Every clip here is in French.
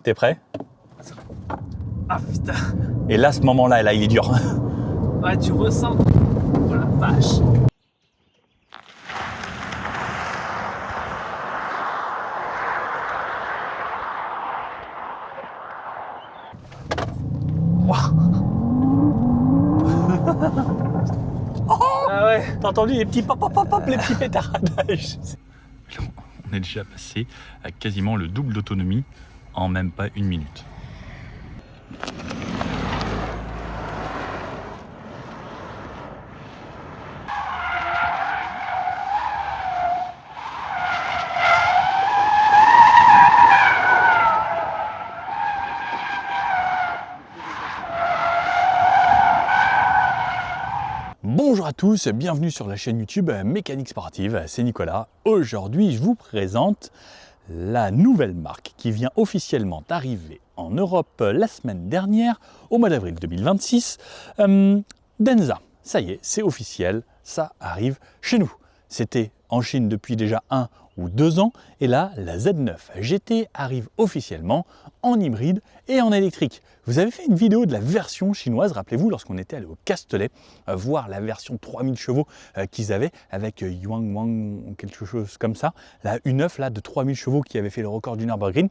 T'es prêt? Ah putain. Et là, ce moment-là, là, il est dur. Ouais, tu ressens. Oh la vache. Ah ouais. T'as entendu les petits pop, pop, pop, pop, les petits pétardages? On est déjà passé à quasiment le double d'autonomie en même pas une minute. Bonjour à tous, bienvenue sur la chaîne YouTube Mécanique Sportive, c'est Nicolas. Aujourd'hui, je vous présente la nouvelle marque qui vient officiellement d'arriver en Europe la semaine dernière, au mois d'avril 2026, Denza. Ça y est, c'est officiel, ça arrive chez nous. C'était en Chine depuis déjà 1 ou 2 ans, et là, la Z9 GT arrive officiellement en hybride et en électrique. Vous avez fait une vidéo de la version chinoise, rappelez-vous, lorsqu'on était allé au Castellet, voir la version 3000 chevaux qu'ils avaient avec Yuan Wang ou quelque chose comme ça, la U9 là, de 3000 chevaux qui avait fait le record du Nürburgring.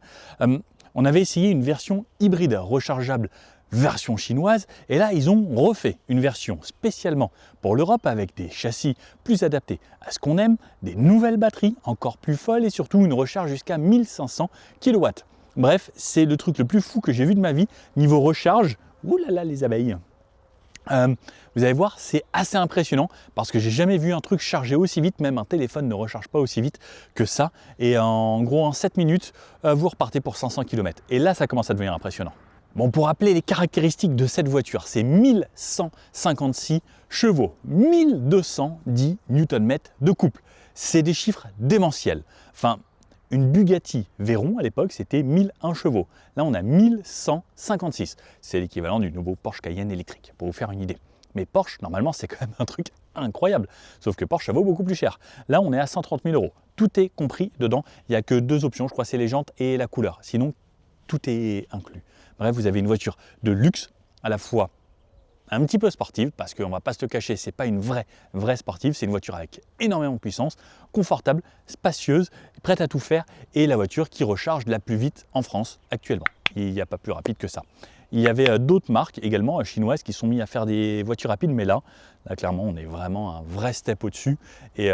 On avait essayé une version hybride rechargeable version chinoise, et là ils ont refait une version spécialement pour l'Europe avec des châssis plus adaptés à ce qu'on aime, des nouvelles batteries encore plus folles et surtout une recharge jusqu'à 1500 kW. Bref, c'est le truc le plus fou que j'ai vu de ma vie niveau recharge. Ouh là là les abeilles. Vous allez voir, c'est assez impressionnant parce que j'ai jamais vu un truc charger aussi vite, même un téléphone ne recharge pas aussi vite que ça, et en gros en 7 minutes, vous repartez pour 500 km. Et là ça commence à devenir impressionnant. Bon, pour rappeler les caractéristiques de cette voiture, c'est 1156 chevaux, 1210 Nm de couple. C'est des chiffres démentiels. Enfin, une Bugatti Veyron à l'époque, c'était 1001 chevaux. Là, on a 1156. C'est l'équivalent du nouveau Porsche Cayenne électrique, pour vous faire une idée. Mais Porsche, normalement, c'est quand même un truc incroyable. Sauf que Porsche, ça vaut beaucoup plus cher. Là, on est à 130 000 euros. Tout est compris dedans. Il n'y a que 2 options, je crois, c'est les jantes et la couleur. Sinon, tout est inclus. Bref, vous avez une voiture de luxe, à la fois un petit peu sportive, parce qu'on ne va pas se le cacher, c'est pas une vraie sportive, c'est une voiture avec énormément de puissance, confortable, spacieuse, prête à tout faire, et la voiture qui recharge la plus vite en France actuellement. Il n'y a pas plus rapide que ça. Il y avait d'autres marques également chinoises qui sont mis à faire des voitures rapides, mais là clairement, on est vraiment un vrai step au-dessus. Et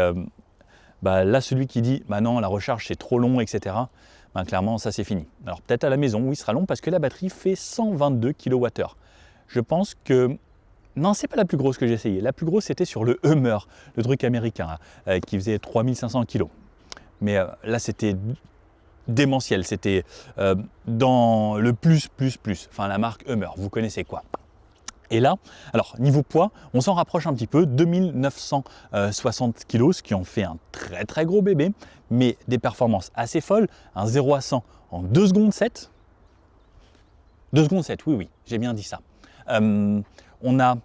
là, celui qui dit bah non, la recharge c'est trop long, etc. Clairement, ça c'est fini. Alors peut-être à la maison, oui, il sera long parce que la batterie fait 122 kWh. Je pense que non, c'est pas la plus grosse que j'ai essayé. La plus grosse, c'était sur le Hummer, le truc américain, qui faisait 3500 kg. Mais là, c'était démentiel. C'était dans le plus. Enfin, la marque Hummer, vous connaissez quoi. Et là, alors niveau poids, on s'en rapproche un petit peu, 2960 kg, ce qui en fait un très gros bébé, mais des performances assez folles, un 0 à 100 en 2 secondes 7. 2 secondes 7, oui, j'ai bien dit ça. On a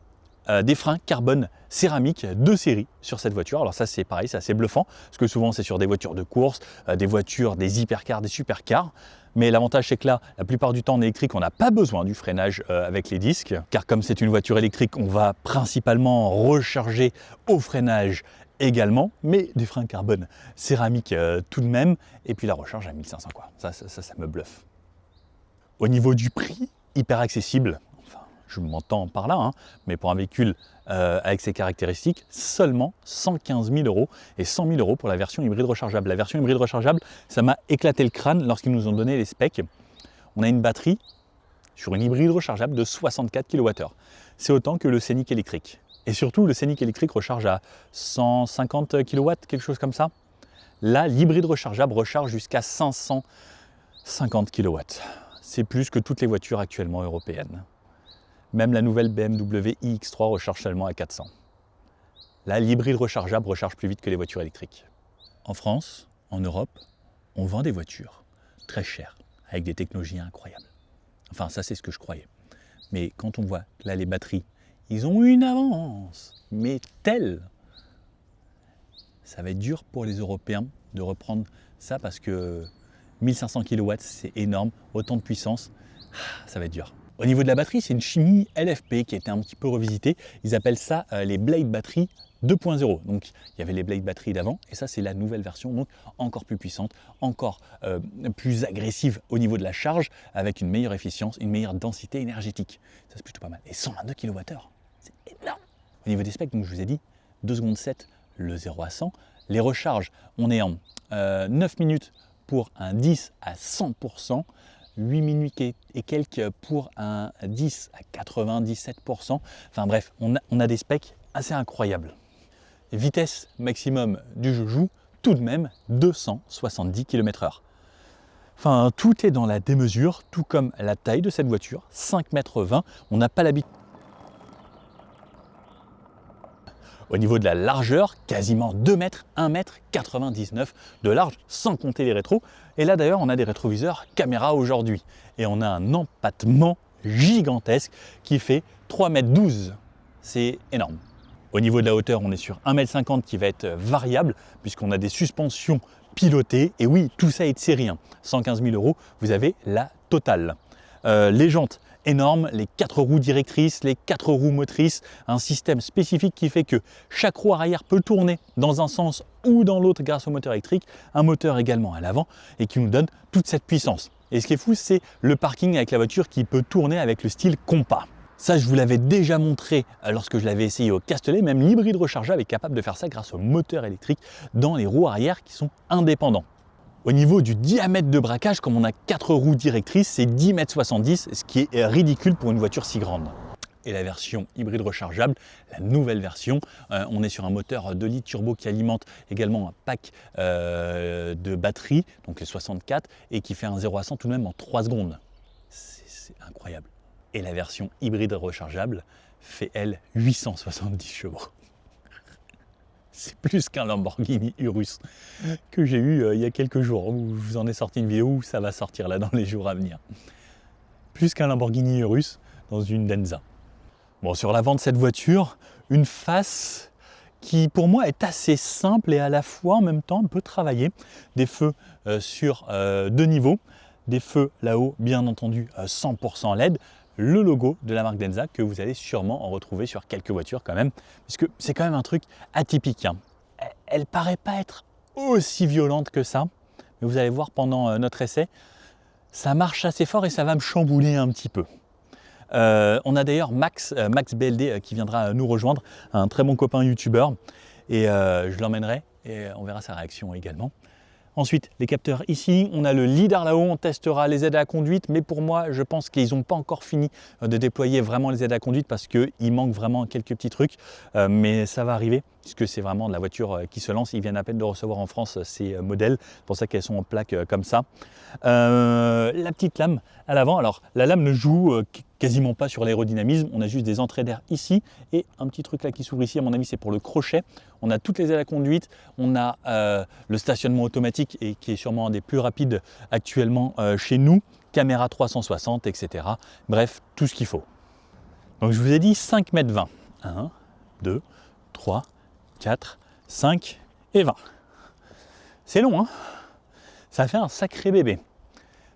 des freins carbone céramique de série sur cette voiture. Alors ça c'est pareil, c'est assez bluffant, parce que souvent c'est sur des voitures de course, des voitures, des hypercars, des supercars. Mais l'avantage c'est que là, la plupart du temps en électrique, on n'a pas besoin du freinage avec les disques, car comme c'est une voiture électrique, on va principalement recharger au freinage également, mais des freins carbone céramique tout de même, et puis la recharge à 1500 quoi. Ça me bluffe. Au niveau du prix, hyper accessible, enfin je m'entends par là, hein, mais pour un véhicule avec ces caractéristiques, seulement 115 000 euros et 100 000 euros pour la version hybride rechargeable. La version hybride rechargeable, ça m'a éclaté le crâne lorsqu'ils nous ont donné les specs. On a une batterie sur une hybride rechargeable de 64 kWh. C'est autant que le Scénic électrique. Et surtout, le Scénic électrique recharge à 150 kW, quelque chose comme ça. Là, l'hybride rechargeable recharge jusqu'à 550 kW. C'est plus que toutes les voitures actuellement européennes. Même la nouvelle BMW iX3 recharge seulement à 400. Là, l'hybride rechargeable recharge plus vite que les voitures électriques. En France, en Europe, on vend des voitures très chères, avec des technologies incroyables. Enfin, ça c'est ce que je croyais. Mais quand on voit que là, les batteries, ils ont une avance, mais telle, ça va être dur pour les Européens de reprendre ça parce que 1500 kW, c'est énorme, autant de puissance, ça va être dur. Au niveau de la batterie, c'est une chimie LFP qui a été un petit peu revisitée. Ils appellent ça les Blade Battery 2.0. Donc il y avait les Blade Battery d'avant et ça c'est la nouvelle version, donc encore plus puissante, encore plus agressive au niveau de la charge, avec une meilleure efficience, une meilleure densité énergétique. Ça c'est plutôt pas mal. Et 122 kWh, c'est énorme. Au niveau des specs, donc je vous ai dit 2 secondes 7 le 0 à 100. Les recharges, on est en 9 minutes pour un 10 à 100%. 8 minutes et quelques pour un 10 à 97%. Enfin bref, on a des specs assez incroyables. Vitesse maximum du joujou, tout de même 270 km/h. Enfin, tout est dans la démesure, tout comme la taille de cette voiture, 5,20 m. On n'a pas l'habitude. Au niveau de la largeur, quasiment 2 mètres, 1,99 m de large, sans compter les rétros. Et là d'ailleurs, on a des rétroviseurs caméra aujourd'hui. Et on a un empattement gigantesque qui fait 3,12 m. C'est énorme. Au niveau de la hauteur, on est sur 1,50 m qui va être variable, puisqu'on a des suspensions pilotées. Et oui, tout ça est de série. 115 000 €, vous avez la totale. Les jantes, énorme, les 4 roues directrices, les 4 roues motrices, un système spécifique qui fait que chaque roue arrière peut tourner dans un sens ou dans l'autre grâce au moteur électrique, un moteur également à l'avant et qui nous donne toute cette puissance. Et ce qui est fou, c'est le parking avec la voiture qui peut tourner avec le style compas. Ça, je vous l'avais déjà montré lorsque je l'avais essayé au Castellet, même l'hybride rechargeable est capable de faire ça grâce au moteur électrique dans les roues arrière qui sont indépendants. Au niveau du diamètre de braquage, comme on a 4 roues directrices, c'est 10,70 m, ce qui est ridicule pour une voiture si grande. Et la version hybride rechargeable, la nouvelle version, on est sur un moteur 2 litres turbo qui alimente également un pack de batterie, donc les 64, et qui fait un 0 à 100 tout de même en 3 secondes. C'est incroyable. Et la version hybride rechargeable fait, elle, 870 chevaux. C'est plus qu'un Lamborghini Urus que j'ai eu il y a quelques jours, où je vous en ai sorti une vidéo où ça va sortir là dans les jours à venir. Plus qu'un Lamborghini Urus dans une Denza. Bon, sur l'avant de cette voiture, une face qui pour moi est assez simple et à la fois en même temps un peu travaillée. Des feux sur 2 niveaux, des feux là-haut bien entendu 100% LED. Le logo de la marque Denza que vous allez sûrement en retrouver sur quelques voitures quand même, puisque c'est quand même un truc atypique. Elle paraît pas être aussi violente que ça, mais vous allez voir pendant notre essai, ça marche assez fort et ça va me chambouler un petit peu. On a d'ailleurs Max BLD qui viendra nous rejoindre, un très bon copain youtubeur, et je l'emmènerai et on verra sa réaction également. Ensuite, les capteurs ici, on a le lidar là-haut, on testera les aides à la conduite, mais pour moi, je pense qu'ils n'ont pas encore fini de déployer vraiment les aides à la conduite parce qu'il manque vraiment quelques petits trucs, mais ça va arriver puisque c'est vraiment de la voiture qui se lance. Ils viennent à peine de recevoir en France ces modèles, c'est pour ça qu'elles sont en plaque comme ça. La petite lame à l'avant, alors la lame ne joue quasiment pas sur l'aérodynamisme, on a juste des entrées d'air ici et un petit truc là qui s'ouvre ici, à mon avis c'est pour le crochet. On a toutes les aides à la conduite, on a le stationnement automatique et qui est sûrement un des plus rapides actuellement chez nous, caméra 360, etc. Bref, tout ce qu'il faut. Donc je vous ai dit 5,20 m. 1, 2, 3, 4, 5 et 20. C'est long, hein? Ça fait un sacré bébé.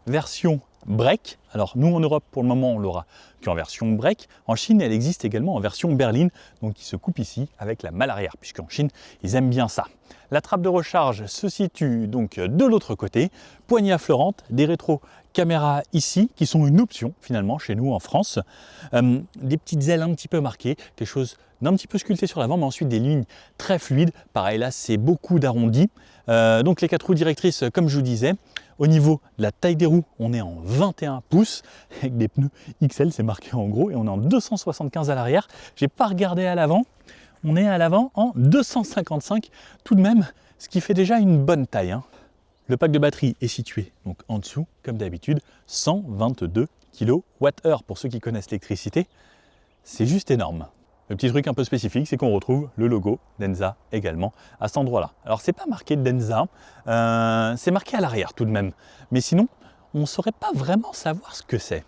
Version break. Alors nous en Europe pour le moment on l'aura qu'en version break. En Chine elle existe également en version berline, donc qui se coupe ici avec la malle arrière, puisqu'en Chine ils aiment bien ça. La trappe de recharge se situe donc de l'autre côté, poignée affleurante, des rétros caméras ici qui sont une option finalement chez nous en France, des petites ailes un petit peu marquées, quelque chose d'un petit peu sculpté sur l'avant, mais ensuite des lignes très fluides. Pareil là c'est beaucoup d'arrondis. Donc les 4 roues directrices comme je vous disais. Au niveau de la taille des roues, on est en 21 pouces avec des pneus XL, c'est marqué en gros, et on est en 275 à l'arrière. J'ai pas regardé à l'avant, on est à l'avant en 255 tout de même, ce qui fait déjà une bonne taille, hein. Le pack de batterie est situé donc en dessous, comme d'habitude, 122 kWh pour ceux qui connaissent l'électricité. C'est juste énorme. Le petit truc un peu spécifique, c'est qu'on retrouve le logo Denza également à cet endroit-là. Alors c'est pas marqué Denza, c'est marqué à l'arrière tout de même. Mais sinon, on ne saurait pas vraiment savoir ce que c'est.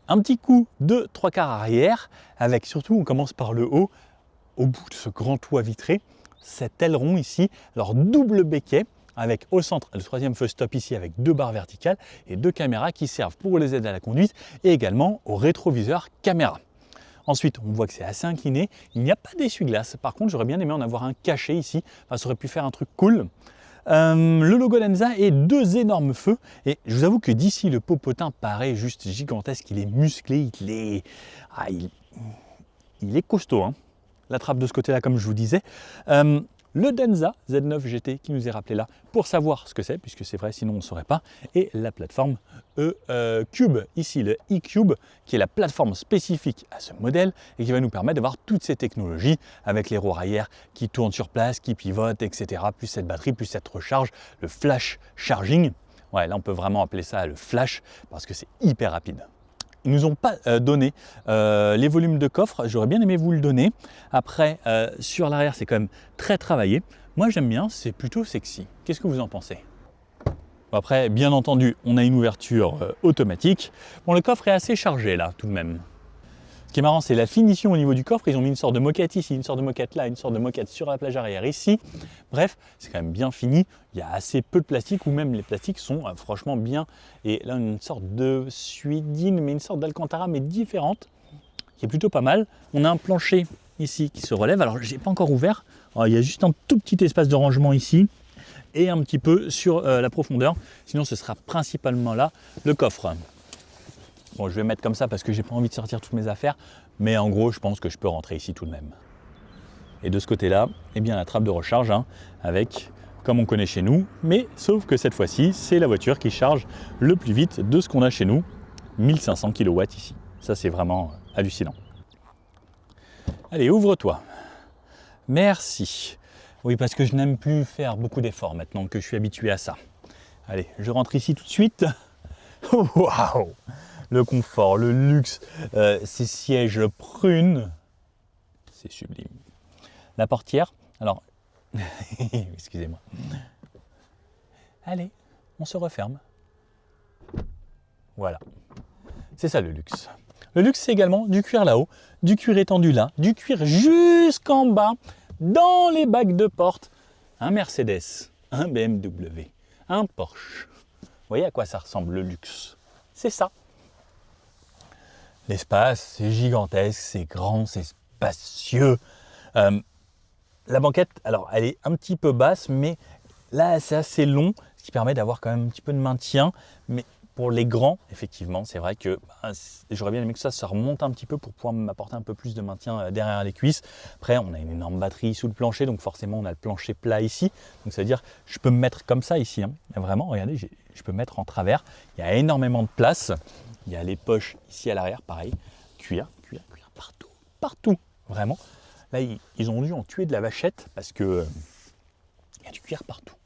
Un petit coup de 3/4 arrière, avec surtout, on commence par le haut, au bout de ce grand toit vitré, cet aileron ici, alors double becquet, avec au centre le troisième feu stop ici avec 2 barres verticales et 2 caméras qui servent pour les aides à la conduite et également au rétroviseur caméra. Ensuite, on voit que c'est assez incliné. Il n'y a pas d'essuie-glace. Par contre, j'aurais bien aimé en avoir un caché ici. Enfin, ça aurait pu faire un truc cool. Le logo Denza et 2 énormes feux. Et je vous avoue que d'ici, le popotin paraît juste gigantesque. Il est musclé, il est costaud, hein. La trappe de ce côté-là, comme je vous disais. Le Denza Z9 GT qui nous est rappelé là pour savoir ce que c'est, puisque c'est vrai, sinon on ne saurait pas. Et la plateforme E-Cube, ici le e-Cube, qui est la plateforme spécifique à ce modèle et qui va nous permettre d'avoir toutes ces technologies avec les roues arrière qui tournent sur place, qui pivotent, etc. Plus cette batterie, plus cette recharge, le flash charging. Ouais, là on peut vraiment appeler ça le flash parce que c'est hyper rapide. Ils ne nous ont pas donné les volumes de coffre, j'aurais bien aimé vous le donner. Après, sur l'arrière, c'est quand même très travaillé. Moi, j'aime bien, c'est plutôt sexy. Qu'est-ce que vous en pensez? Bon, après, bien entendu, on a une ouverture automatique. Bon, le coffre est assez chargé là, tout de même. Ce qui est marrant, c'est la finition au niveau du coffre. Ils ont mis une sorte de moquette ici, une sorte de moquette là, une sorte de moquette sur la plage arrière ici. Bref, c'est quand même bien fini. Il y a assez peu de plastique, ou même les plastiques sont franchement bien. Et là, une sorte de suidine, mais une sorte d'alcantara, mais différente, qui est plutôt pas mal. On a un plancher ici qui se relève. Alors, je n'ai pas encore ouvert. Alors, il y a juste un tout petit espace de rangement ici et un petit peu sur la profondeur. Sinon, ce sera principalement là le coffre. Bon, je vais mettre comme ça parce que j'ai pas envie de sortir toutes mes affaires, mais en gros, je pense que je peux rentrer ici tout de même. Et de ce côté-là, eh bien la trappe de recharge, hein, avec, comme on connaît chez nous, mais sauf que cette fois-ci, c'est la voiture qui charge le plus vite de ce qu'on a chez nous, 1500 kW ici. Ça, c'est vraiment hallucinant. Allez, ouvre-toi. Merci. Oui, parce que je n'aime plus faire beaucoup d'efforts maintenant que je suis habitué à ça. Allez, je rentre ici tout de suite. Waouh! Le confort, le luxe, ces sièges prunes, c'est sublime. La portière, alors, excusez-moi. Allez, on se referme. Voilà, c'est ça le luxe. Le luxe, c'est également du cuir là-haut, du cuir étendu là, du cuir jusqu'en bas, dans les bacs de porte. Un Mercedes, un BMW, un Porsche. Vous voyez à quoi ça ressemble le luxe? C'est ça. L'espace, c'est gigantesque, c'est grand, c'est spacieux. La banquette, alors elle est un petit peu basse, mais là c'est assez long, ce qui permet d'avoir quand même un petit peu de maintien. Mais pour les grands, effectivement, c'est vrai que j'aurais bien aimé que ça remonte un petit peu pour pouvoir m'apporter un peu plus de maintien derrière les cuisses. Après, on a une énorme batterie sous le plancher, donc forcément on a le plancher plat ici. Donc ça veut dire je peux me mettre comme ça ici. Hein. Vraiment, regardez, je peux me mettre en travers. Il y a énormément de place. Il y a les poches ici à l'arrière, pareil, cuir, partout, partout, vraiment. Là, ils ont dû en tuer de la vachette parce que il y a du cuir partout,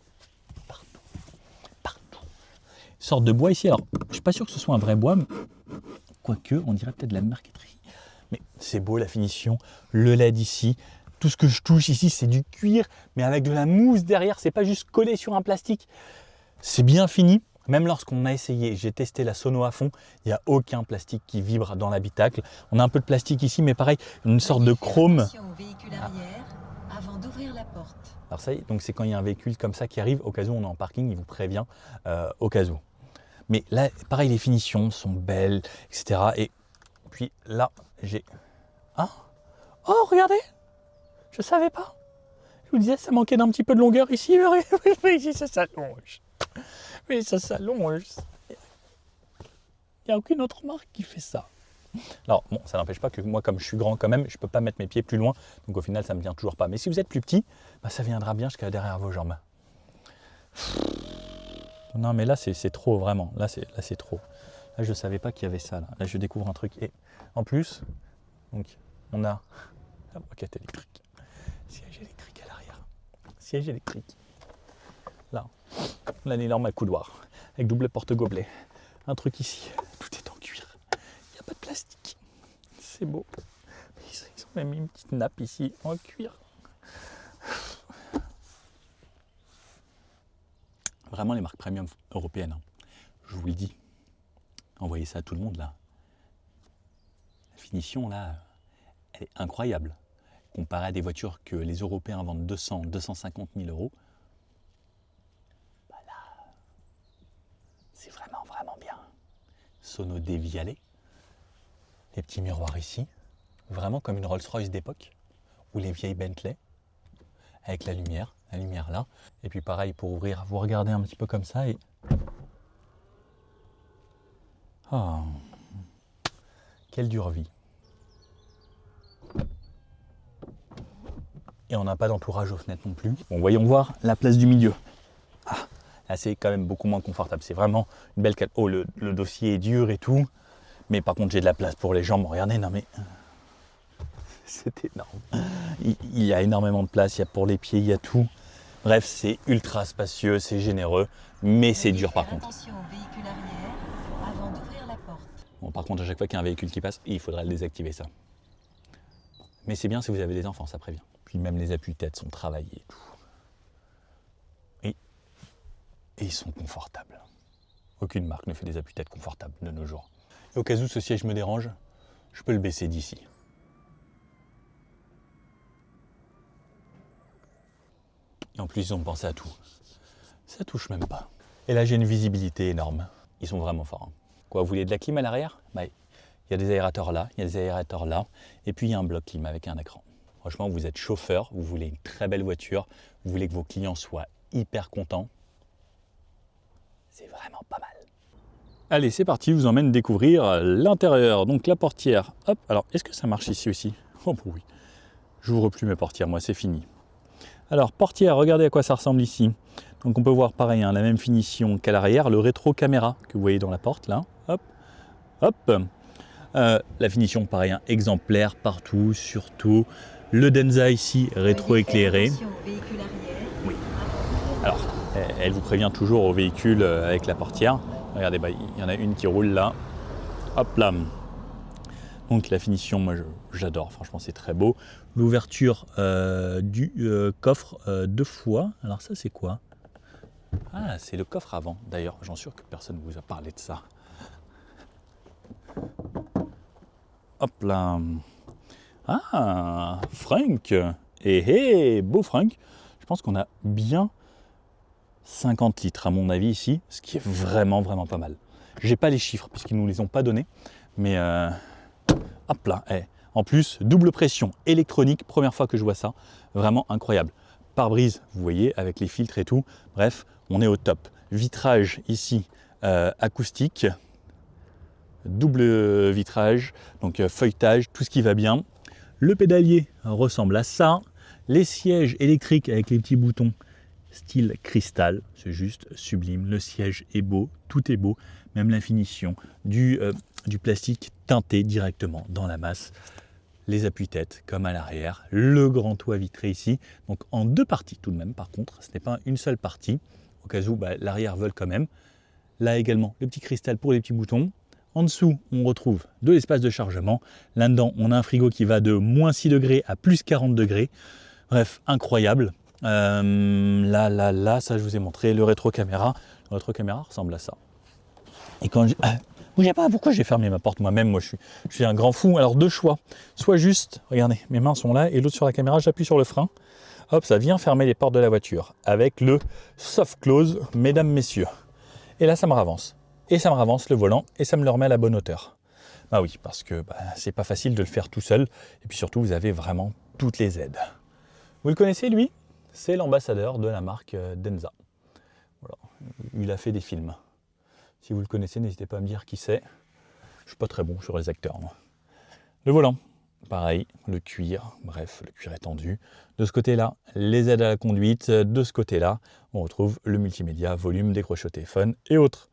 partout. Une sorte de bois ici. Alors, je suis pas sûr que ce soit un vrai bois, mais quoique, on dirait peut-être de la marqueterie. Mais c'est beau la finition, le LED ici. Tout ce que je touche ici, c'est du cuir, mais avec de la mousse derrière. C'est pas juste collé sur un plastique. C'est bien fini. Même lorsqu'on a essayé, j'ai testé la sono à fond, il n'y a aucun plastique qui vibre dans l'habitacle. On a un peu de plastique ici, mais pareil, une sorte de chrome. Avant d'ouvrir la porte. Alors ça y est, donc c'est quand il y a un véhicule comme ça qui arrive, au cas où on est en parking, il vous prévient au cas où. Mais là, pareil, les finitions sont belles, etc. Et puis là, j'ai... Ah! Oh, regardez! Je savais pas. Je vous disais, ça manquait d'un petit peu de longueur ici, mais ici, ça s'allonge. Mais ça s'allonge. Il n'y a aucune autre marque qui fait ça. Alors, bon, ça n'empêche pas que moi, comme je suis grand quand même, je ne peux pas mettre mes pieds plus loin. Donc au final, ça ne me vient toujours pas. Mais si vous êtes plus petit, bah, ça viendra bien jusqu'à derrière vos jambes. Non, mais là, c'est trop, vraiment. Là, c'est trop. Là, je ne savais pas qu'il y avait ça. Là, je découvre un truc. Et en plus, donc, on a la moquette électrique. Siège électrique à l'arrière. Siège électrique. Là, on a une énorme coudoir avec double porte-gobelet. Un truc ici, tout est en cuir. Il n'y a pas de plastique. C'est beau. Ils ont même mis une petite nappe ici en cuir. Vraiment les marques premium européennes. Hein. Je vous le dis. Envoyez ça à tout le monde là. La finition là, elle est incroyable. Comparée à des voitures que les Européens vendent 200, 250 000 euros. C'est vraiment, vraiment bien. Sono dévialé. Les petits miroirs ici. Vraiment comme une Rolls-Royce d'époque. Ou les vieilles Bentley. Avec la lumière là. Et puis pareil, pour ouvrir, vous regardez un petit peu comme ça et... Oh, quelle dure vie. Et on n'a pas d'entourage aux fenêtres non plus. Bon, voyons voir la place du milieu. Ah, là c'est quand même beaucoup moins confortable. C'est vraiment une belle... Oh, le dossier est dur et tout. Mais par contre, j'ai de la place pour les jambes. Regardez, non mais... C'est énorme. Il y a énormément de place. Il y a pour les pieds, il y a tout. Bref, c'est ultra spacieux, c'est généreux. Mais c'est dur par contre. Attention au véhicule arrière avant d'ouvrir la porte. Bon, par contre, à chaque fois qu'il y a un véhicule qui passe, il faudra le désactiver ça. Mais c'est bien si vous avez des enfants, ça prévient. Puis même les appuis-têtes sont travaillés et tout. Et ils sont confortables. Aucune marque ne fait des appuis-têtes confortables de nos jours. Et au cas où ce siège me dérange, je peux le baisser d'ici. Et en plus, ils ont pensé à tout. Ça touche même pas. Et là, j'ai une visibilité énorme. Ils sont vraiment forts. Hein. Quoi, vous voulez de la clim à l'arrière? Bah, il y a des aérateurs là, il y a des aérateurs là. Et puis, il y a un bloc clim avec un écran. Franchement, vous êtes chauffeur, vous voulez une très belle voiture, vous voulez que vos clients soient hyper contents. C'est vraiment pas mal. Allez, c'est parti, je vous emmène découvrir l'intérieur. Donc la portière, hop, alors est-ce que ça marche ici aussi? Oh oui, j'ouvre plus mes portières, moi c'est fini. Alors portière, regardez à quoi ça ressemble ici. Donc on peut voir pareil, hein, la même finition qu'à l'arrière, le rétro caméra que vous voyez dans la porte là, hop, hop. La finition pareil, hein, exemplaire partout, surtout. Le Denza ici, rétro-éclairé. Oui. Alors, elle vous prévient toujours au véhicule avec la portière. Regardez, bah, il y en a une qui roule là. Hop là. Donc la finition, moi j'adore, franchement c'est très beau. L'ouverture du coffre deux fois. Alors ça c'est quoi? Ah, c'est le coffre avant. D'ailleurs, j'en suis sûr que personne ne vous a parlé de ça. Hop là. Ah, Frank. Beau Frank. Je pense qu'on a bien 50 litres à mon avis ici, ce qui est vraiment, vraiment pas mal. J'ai pas les chiffres puisqu'ils nous les ont pas donnés, mais hop là. En plus, double pression électronique, première fois que je vois ça, vraiment incroyable. Pare-brise, vous voyez, avec les filtres et tout. Bref, on est au top. Vitrage ici, acoustique. Double vitrage, donc feuilletage, tout ce qui va bien. Le pédalier ressemble à ça. Les sièges électriques avec les petits boutons style cristal, c'est juste sublime. Le siège est beau, tout est beau, même la finition du plastique teinté directement dans la masse. Les appuis-têtes comme à l'arrière, le grand toit vitré ici, donc en deux parties tout de même par contre, ce n'est pas une seule partie, au cas où l'arrière vole quand même. Là également, le petit cristal pour les petits boutons. En dessous, on retrouve de l'espace de chargement. Là-dedans, on a un frigo qui va de moins 6 degrés à plus 40 degrés. Bref, incroyable. Là, ça je vous ai montré, le rétro-caméra. Le rétro-caméra ressemble à ça. Et quand je... bougez pas, pourquoi j'ai fermé ma porte moi-même? Moi, je suis un grand fou. Alors, deux choix. Soit juste, regardez, mes mains sont là, et l'autre sur la caméra, j'appuie sur le frein. Hop, ça vient fermer les portes de la voiture. Avec le soft close, mesdames, messieurs. Et là, ça me ravance. Et ça me ravance le volant et ça me le remet à la bonne hauteur. Bah oui, parce que c'est pas facile de le faire tout seul. Et puis surtout, vous avez vraiment toutes les aides. Vous le connaissez, lui? C'est l'ambassadeur de la marque Denza. Voilà. Il a fait des films. Si vous le connaissez, n'hésitez pas à me dire qui c'est. Je suis pas très bon sur les acteurs, moi. Le volant, pareil, le cuir, bref, le cuir étendu. De ce côté-là, les aides à la conduite. De ce côté-là, on retrouve le multimédia, volume, décroché au téléphone et autres.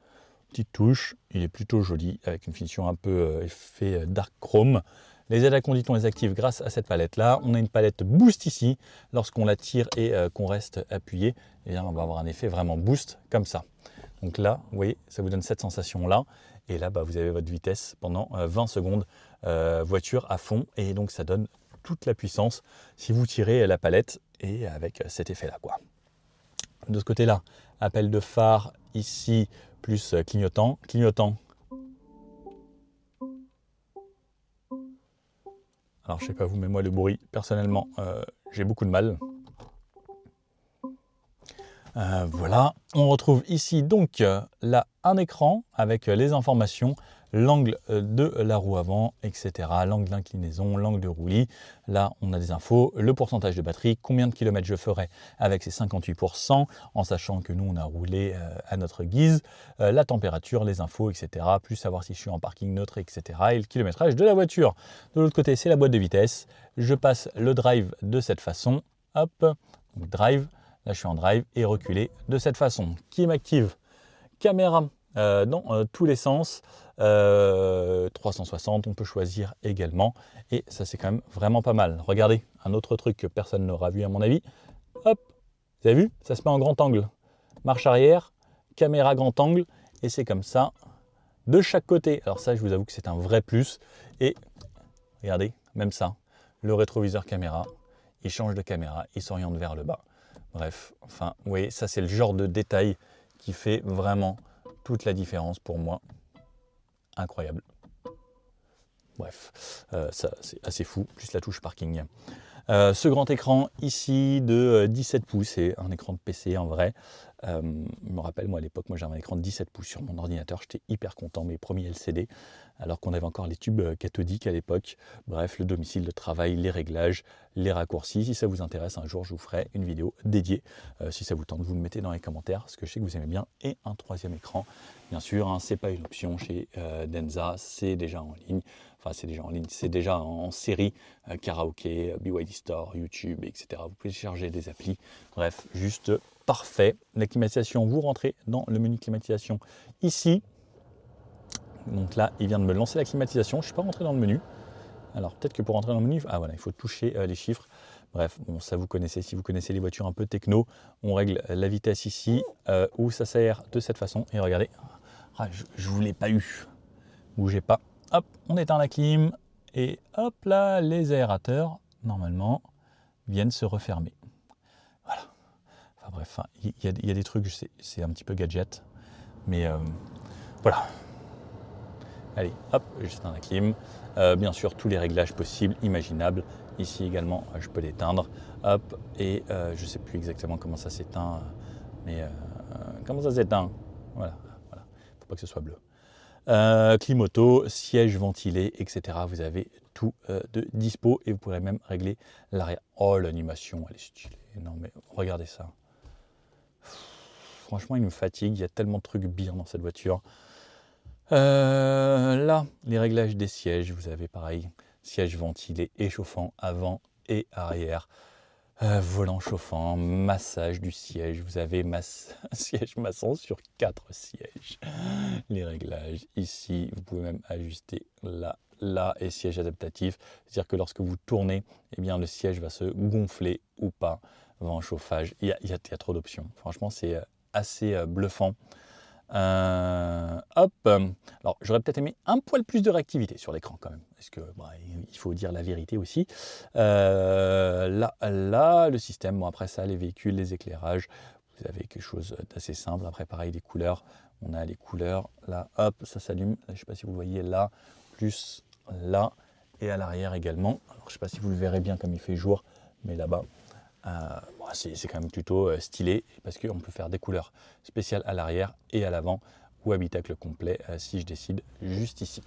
Petite touche, il est plutôt joli avec une finition un peu effet dark chrome. Les aides à conduite, on les active grâce à cette palette là. On a une palette boost ici. Lorsqu'on la tire et qu'on reste appuyé, eh bien, on va avoir un effet vraiment boost comme ça. Donc là, vous voyez, ça vous donne cette sensation là. Et là, vous avez votre vitesse pendant 20 secondes, voiture à fond. Et donc ça donne toute la puissance si vous tirez la palette et avec cet effet là, quoi. De ce côté là, appel de phare ici, plus clignotant. Alors je sais pas vous, mais moi le bruit, personnellement, j'ai beaucoup de mal. Voilà, on retrouve ici donc là un écran avec les informations, l'angle de la roue avant, etc. L'angle d'inclinaison, l'angle de roulis. Là, on a des infos, le pourcentage de batterie, combien de kilomètres je ferai avec ces 58%, en sachant que nous, on a roulé à notre guise, la température, les infos, etc. Plus savoir si je suis en parking neutre, etc. Et le kilométrage de la voiture. De l'autre côté, c'est la boîte de vitesse. Je passe le drive de cette façon. Hop, donc drive. Là, je suis en drive et reculer de cette façon. Qui m'active? Caméra dans tous les sens. 360, on peut choisir également. Et ça, c'est quand même vraiment pas mal. Regardez, un autre truc que personne n'aura vu à mon avis. Hop, vous avez vu? Ça se met en grand angle. Marche arrière, caméra grand angle. Et c'est comme ça de chaque côté. Alors ça, je vous avoue que c'est un vrai plus. Et regardez, même ça, le rétroviseur caméra, il change de caméra, il s'oriente vers le bas. Bref, enfin, vous voyez, ça c'est le genre de détail qui fait vraiment toute la différence pour moi. Incroyable. Bref, ça c'est assez fou, plus la touche parking. Ce grand écran ici de 17 pouces, c'est un écran de PC en vrai. Je me rappelle, moi à l'époque, j'avais un écran de 17 pouces sur mon ordinateur, j'étais hyper content, mes premiers LCD, alors qu'on avait encore les tubes cathodiques à l'époque. Bref, le domicile de travail, les réglages, les raccourcis. Si ça vous intéresse, un jour je vous ferai une vidéo dédiée. Si ça vous tente, vous me mettez dans les commentaires, parce que je sais que vous aimez bien. Et un troisième écran, bien sûr, hein, c'est pas une option chez Denza, c'est déjà en ligne. Enfin, c'est déjà en ligne, c'est déjà en série, karaoké, BYD Store, YouTube, etc. Vous pouvez charger des applis. Bref, juste parfait. La climatisation, vous rentrez dans le menu climatisation ici. Donc là, il vient de me lancer la climatisation. Je ne suis pas rentré dans le menu. Alors peut-être que pour rentrer dans le menu, ah voilà, il faut toucher les chiffres. Bref, bon, ça vous connaissez. Si vous connaissez les voitures un peu techno, on règle la vitesse ici, où ça s'aère de cette façon. Et regardez, je ne vous l'ai pas eu. Bougez pas. Hop, on éteint la clim. Et hop là, les aérateurs, normalement, viennent se refermer. Voilà. Enfin bref, il y a des trucs, c'est un petit peu gadget. Mais voilà. Allez, hop, j'éteins la clim. Bien sûr, tous les réglages possibles, imaginables. Ici également, je peux l'éteindre. Hop, et je ne sais plus exactement comment ça s'éteint. Mais comment ça s'éteint? Voilà, voilà. Faut pas que ce soit bleu. Clim auto, siège ventilé, etc. Vous avez tout de dispo et vous pourrez même régler l'arrière. Oh, l'animation, elle est stylée. Non, mais regardez ça. Franchement, il me fatigue. Il y a tellement de trucs bien dans cette voiture. Là, les réglages des sièges. Vous avez pareil, siège ventilé et chauffant avant et arrière. Volant chauffant, massage du siège, vous avez siège massant sur 4 sièges. Les réglages ici, vous pouvez même ajuster là et siège adaptatif. C'est-à-dire que lorsque vous tournez, eh bien, le siège va se gonfler ou pas. Vent chauffage, il y a trop d'options. Franchement, c'est assez bluffant. Hop, alors j'aurais peut-être aimé un poil plus de réactivité sur l'écran quand même, parce que il faut dire la vérité aussi. Là, le système, bon après ça, les véhicules, les éclairages, vous avez quelque chose d'assez simple. Après pareil, les couleurs, on a les couleurs, là, hop, ça s'allume, je ne sais pas si vous voyez là, plus là, et à l'arrière également. Alors je ne sais pas si vous le verrez bien comme il fait jour, mais là-bas, c'est quand même plutôt stylé parce qu'on peut faire des couleurs spéciales à l'arrière et à l'avant ou habitacle complet si je décide juste ici.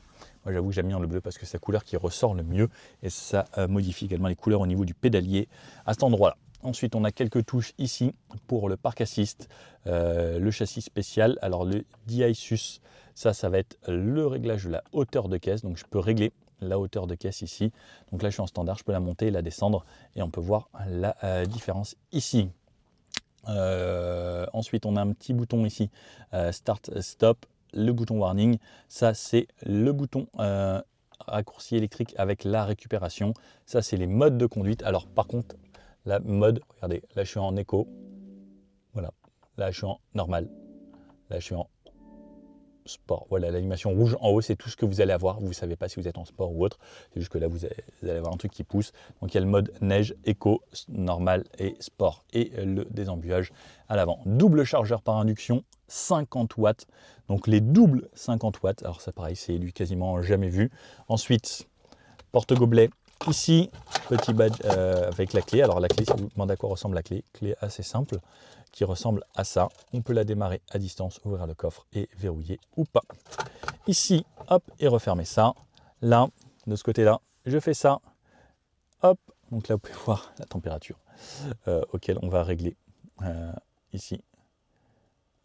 Moi j'avoue que j'aime bien le bleu parce que c'est la couleur qui ressort le mieux et ça modifie également les couleurs au niveau du pédalier à cet endroit-là. Ensuite on a quelques touches ici pour le park assist, le châssis spécial. Alors le DI-SUS, ça va être le réglage de la hauteur de caisse, donc je peux régler la hauteur de caisse ici. Donc là je suis en standard, je peux la monter et la descendre et on peut voir la différence ici. Ensuite on a un petit bouton ici, start stop, le bouton warning, ça c'est le bouton raccourci électrique avec la récupération. Ça c'est les modes de conduite. Alors par contre la mode, regardez, là je suis en éco, voilà, là je suis en normal, là je suis en sport. Voilà, l'animation rouge en haut, c'est tout ce que vous allez avoir. Vous ne savez pas si vous êtes en sport ou autre. C'est juste que là, vous allez avoir un truc qui pousse. Donc, il y a le mode neige, éco, normal et sport. Et le désembuage à l'avant. Double chargeur par induction, 50 watts. Donc, les doubles 50 watts. Alors, ça, pareil, c'est lui quasiment jamais vu. Ensuite, porte-gobelet. Ici, petit badge avec la clé. Alors, la clé, si vous vous demandez à quoi ressemble la clé assez simple. qui ressemble à ça. On peut la démarrer à distance, ouvrir le coffre et verrouiller ou pas. Ici, hop, et refermer ça. Là, de ce côté-là, je fais ça. Hop, donc là, vous pouvez voir la température auquel on va régler ici.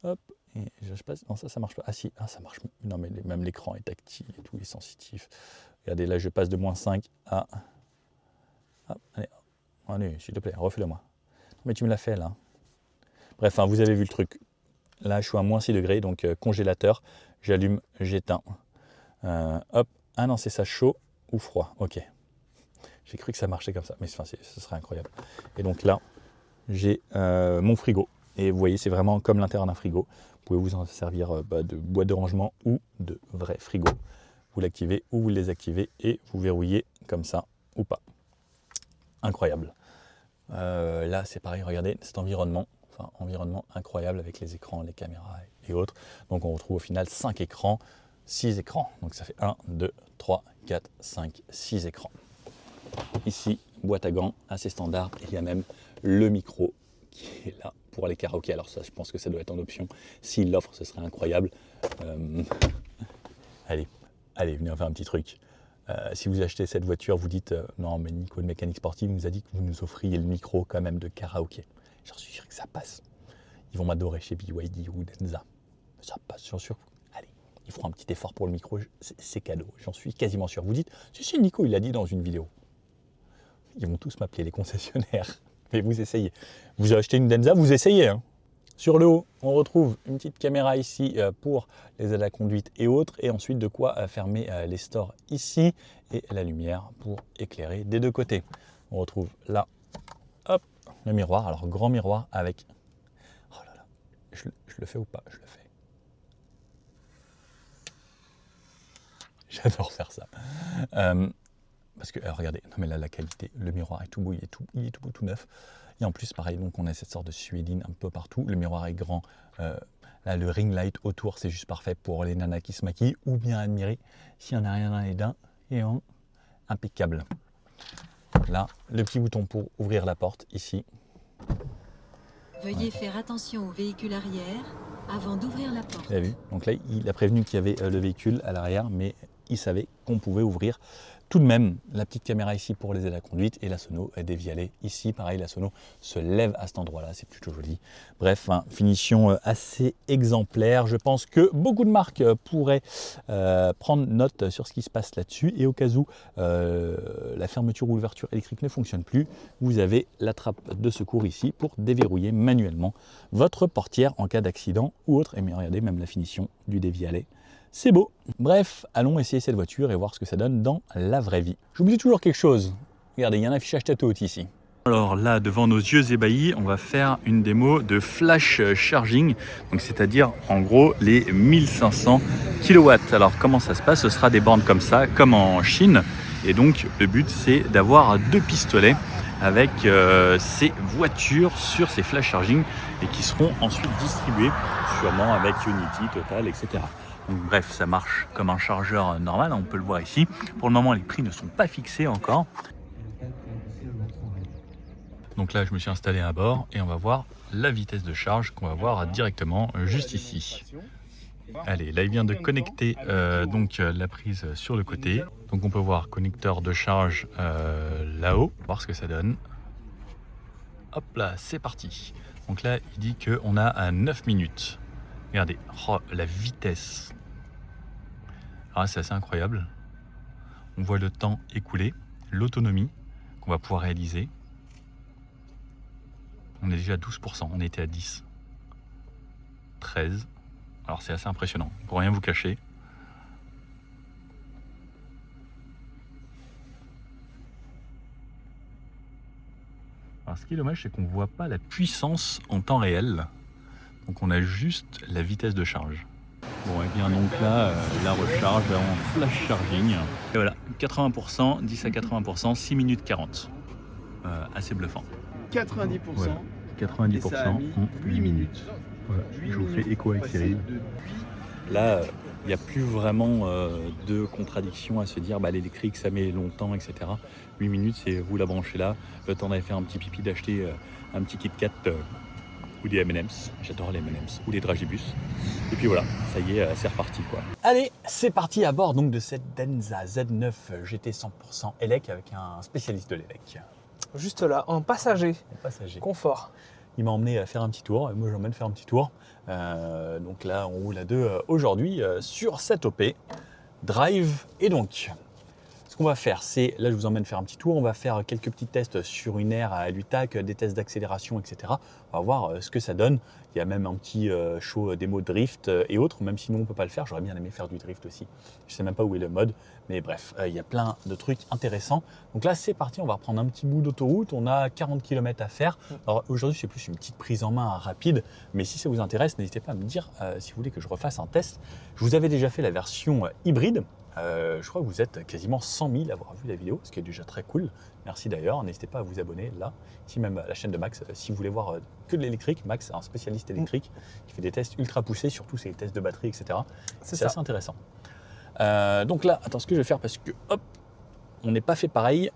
Hop, et je passe. Non, ça marche pas. Ah si, ça marche. Non, mais même l'écran est tactile et tout, il est sensitif. Regardez, là, je passe de -5 à... Hop, allez, s'il te plaît, refais-le-moi. Mais tu me l'as fait, là. Bref, vous avez vu le truc. Là, je suis à -6 degrés, donc congélateur. J'allume, j'éteins. Hop, ah non, c'est ça, chaud ou froid. Ok. J'ai cru que ça marchait comme ça, mais ce serait incroyable. Et donc là, j'ai mon frigo. Et vous voyez, c'est vraiment comme l'intérieur d'un frigo. Vous pouvez vous en servir de boîte de rangement ou de vrai frigo. Vous l'activez ou vous le désactivez et vous verrouillez comme ça ou pas. Incroyable. Là, c'est pareil, regardez cet environnement. Enfin, environnement incroyable avec les écrans, les caméras et autres. Donc, on retrouve au final 5 écrans, 6 écrans. Donc, ça fait 1, 2, 3, 4, 5, 6 écrans. Ici, boîte à gants assez standard. Et il y a même le micro qui est là pour les karaokés. Alors ça, je pense que ça doit être en option. S'il l'offre, ce serait incroyable. Allez, venez on faire un petit truc. Si vous achetez cette voiture, vous dites non, mais Nico de Mécanique Sportive nous a dit que vous nous offriez le micro quand même de karaoké. J'en suis sûr que ça passe. Ils vont m'adorer chez BYD ou Denza. Ça passe, j'en suis sûr. Allez, ils feront un petit effort pour le micro. C'est cadeau, j'en suis quasiment sûr. Vous dites, si, Nico, il l'a dit dans une vidéo. Ils vont tous m'appeler les concessionnaires. Mais vous essayez. Vous achetez une Denza, vous essayez. Hein. Sur le haut, on retrouve une petite caméra ici pour les aides à la conduite et autres. Et ensuite, de quoi fermer les stores ici. Et la lumière pour éclairer des deux côtés. On retrouve là, hop, le miroir. Alors, grand miroir avec... Oh là là, je le fais ou pas? Je le fais. J'adore faire ça. Parce que, regardez, non mais là, la qualité, le miroir est tout beau, il est tout neuf. Et en plus, pareil, donc on a cette sorte de suédine un peu partout. Le miroir est grand. Là, le ring light autour, c'est juste parfait pour les nanas qui se maquillent ou bien admirer s'il n'y en a rien dans les dents. Et impeccable. Là, le petit bouton pour ouvrir la porte, ici. Veuillez faire attention au véhicule arrière avant d'ouvrir la porte. Vous avez vu? Donc là, il a prévenu qu'il y avait le véhicule à l'arrière, mais il savait qu'on pouvait ouvrir tout de même la petite caméra ici pour les aides à la conduite et la sono dévialée ici. Pareil, la sono se lève à cet endroit-là, c'est plutôt joli. Bref, finition assez exemplaire. Je pense que beaucoup de marques pourraient prendre note sur ce qui se passe là-dessus. Et au cas où la fermeture ou l'ouverture électrique ne fonctionne plus, vous avez la trappe de secours ici pour déverrouiller manuellement votre portière en cas d'accident ou autre. Et mais regardez, même la finition du dévialet. C'est beau. Bref, allons essayer cette voiture et voir ce que ça donne dans la vraie vie. J'oublie toujours quelque chose. Regardez, il y a un affichage tête haute ici. Alors là, devant nos yeux ébahis, on va faire une démo de flash charging, donc c'est-à-dire en gros les 1500 kW. Alors comment ça se passe? Ce sera des bornes comme ça, comme en Chine. Et donc le but, c'est d'avoir 2 pistolets avec ces voitures sur ces flash charging et qui seront ensuite distribués sûrement avec Unity, Total, etc. Donc, bref, ça marche comme un chargeur normal, on peut le voir ici. Pour le moment, les prix ne sont pas fixés encore. Donc là, je me suis installé à bord et on va voir la vitesse de charge qu'on va voir directement juste ici. Allez, là, il vient de connecter donc la prise sur le côté. Donc on peut voir connecteur de charge là-haut, voir ce que ça donne. Hop là, c'est parti. Donc là, il dit qu'on a à 9 minutes. Regardez, oh, la vitesse. Ah, c'est assez incroyable. On voit le temps écoulé, l'autonomie qu'on va pouvoir réaliser. On est déjà à 12%, on était à 10. 13. Alors c'est assez impressionnant, pour rien vous cacher. Alors ce qui est dommage, c'est qu'on ne voit pas la puissance en temps réel. Donc on a juste la vitesse de charge. Bon, et bien donc là, la recharge en flash charging. Et voilà, 80%, 10 à 80%, 6 minutes 40. Assez bluffant. 90%. Ouais, 90%. Et ça a mis 8 minutes. Voilà, 8 je vous fais écho avec Cyril. de... Là, il n'y a plus vraiment de contradiction à se dire bah, l'électrique ça met longtemps, etc. 8 minutes, c'est vous la branchez là, le temps d'aller faire un petit pipi, d'acheter un petit Kit Kat ou des M&M's. J'adore les M&M's ou les dragibus. Et puis voilà, ça y est, c'est reparti quoi. Allez, c'est parti à bord donc de cette Denza Z9 GT 100% ELEC avec un spécialiste de l'ELEC. Juste là, en passager. Passager. Confort. Il m'a emmené à faire un petit tour, et moi j'emmène faire un petit tour. Donc là, on roule à deux aujourd'hui sur cette OP Drive. Et donc, ce qu'on va faire, c'est, là je vous emmène faire un petit tour, on va faire quelques petits tests sur une aire à l'UTAC, des tests d'accélération, etc. On va voir ce que ça donne. Il y a même un petit show démo drift et autres, même si nous on ne peut pas le faire, j'aurais bien aimé faire du drift aussi. Je ne sais même pas où est le mode, mais bref, il y a plein de trucs intéressants. Donc là c'est parti, on va reprendre un petit bout d'autoroute, on a 40 km à faire. Alors aujourd'hui c'est plus une petite prise en main rapide, mais si ça vous intéresse, n'hésitez pas à me dire si vous voulez que je refasse un test. Je vous avais déjà fait la version hybride. Je crois que vous êtes quasiment 100 000 à avoir vu la vidéo, ce qui est déjà très cool. Merci d'ailleurs. N'hésitez pas à vous abonner là, ici même à la chaîne de Max. Si vous voulez voir que de l'électrique, Max est un spécialiste électrique qui fait des tests ultra poussés, surtout c'est les tests de batterie, etc. C'est assez intéressant. Donc là, attends, ce que je vais faire parce que hop, on n'est pas fait pareil.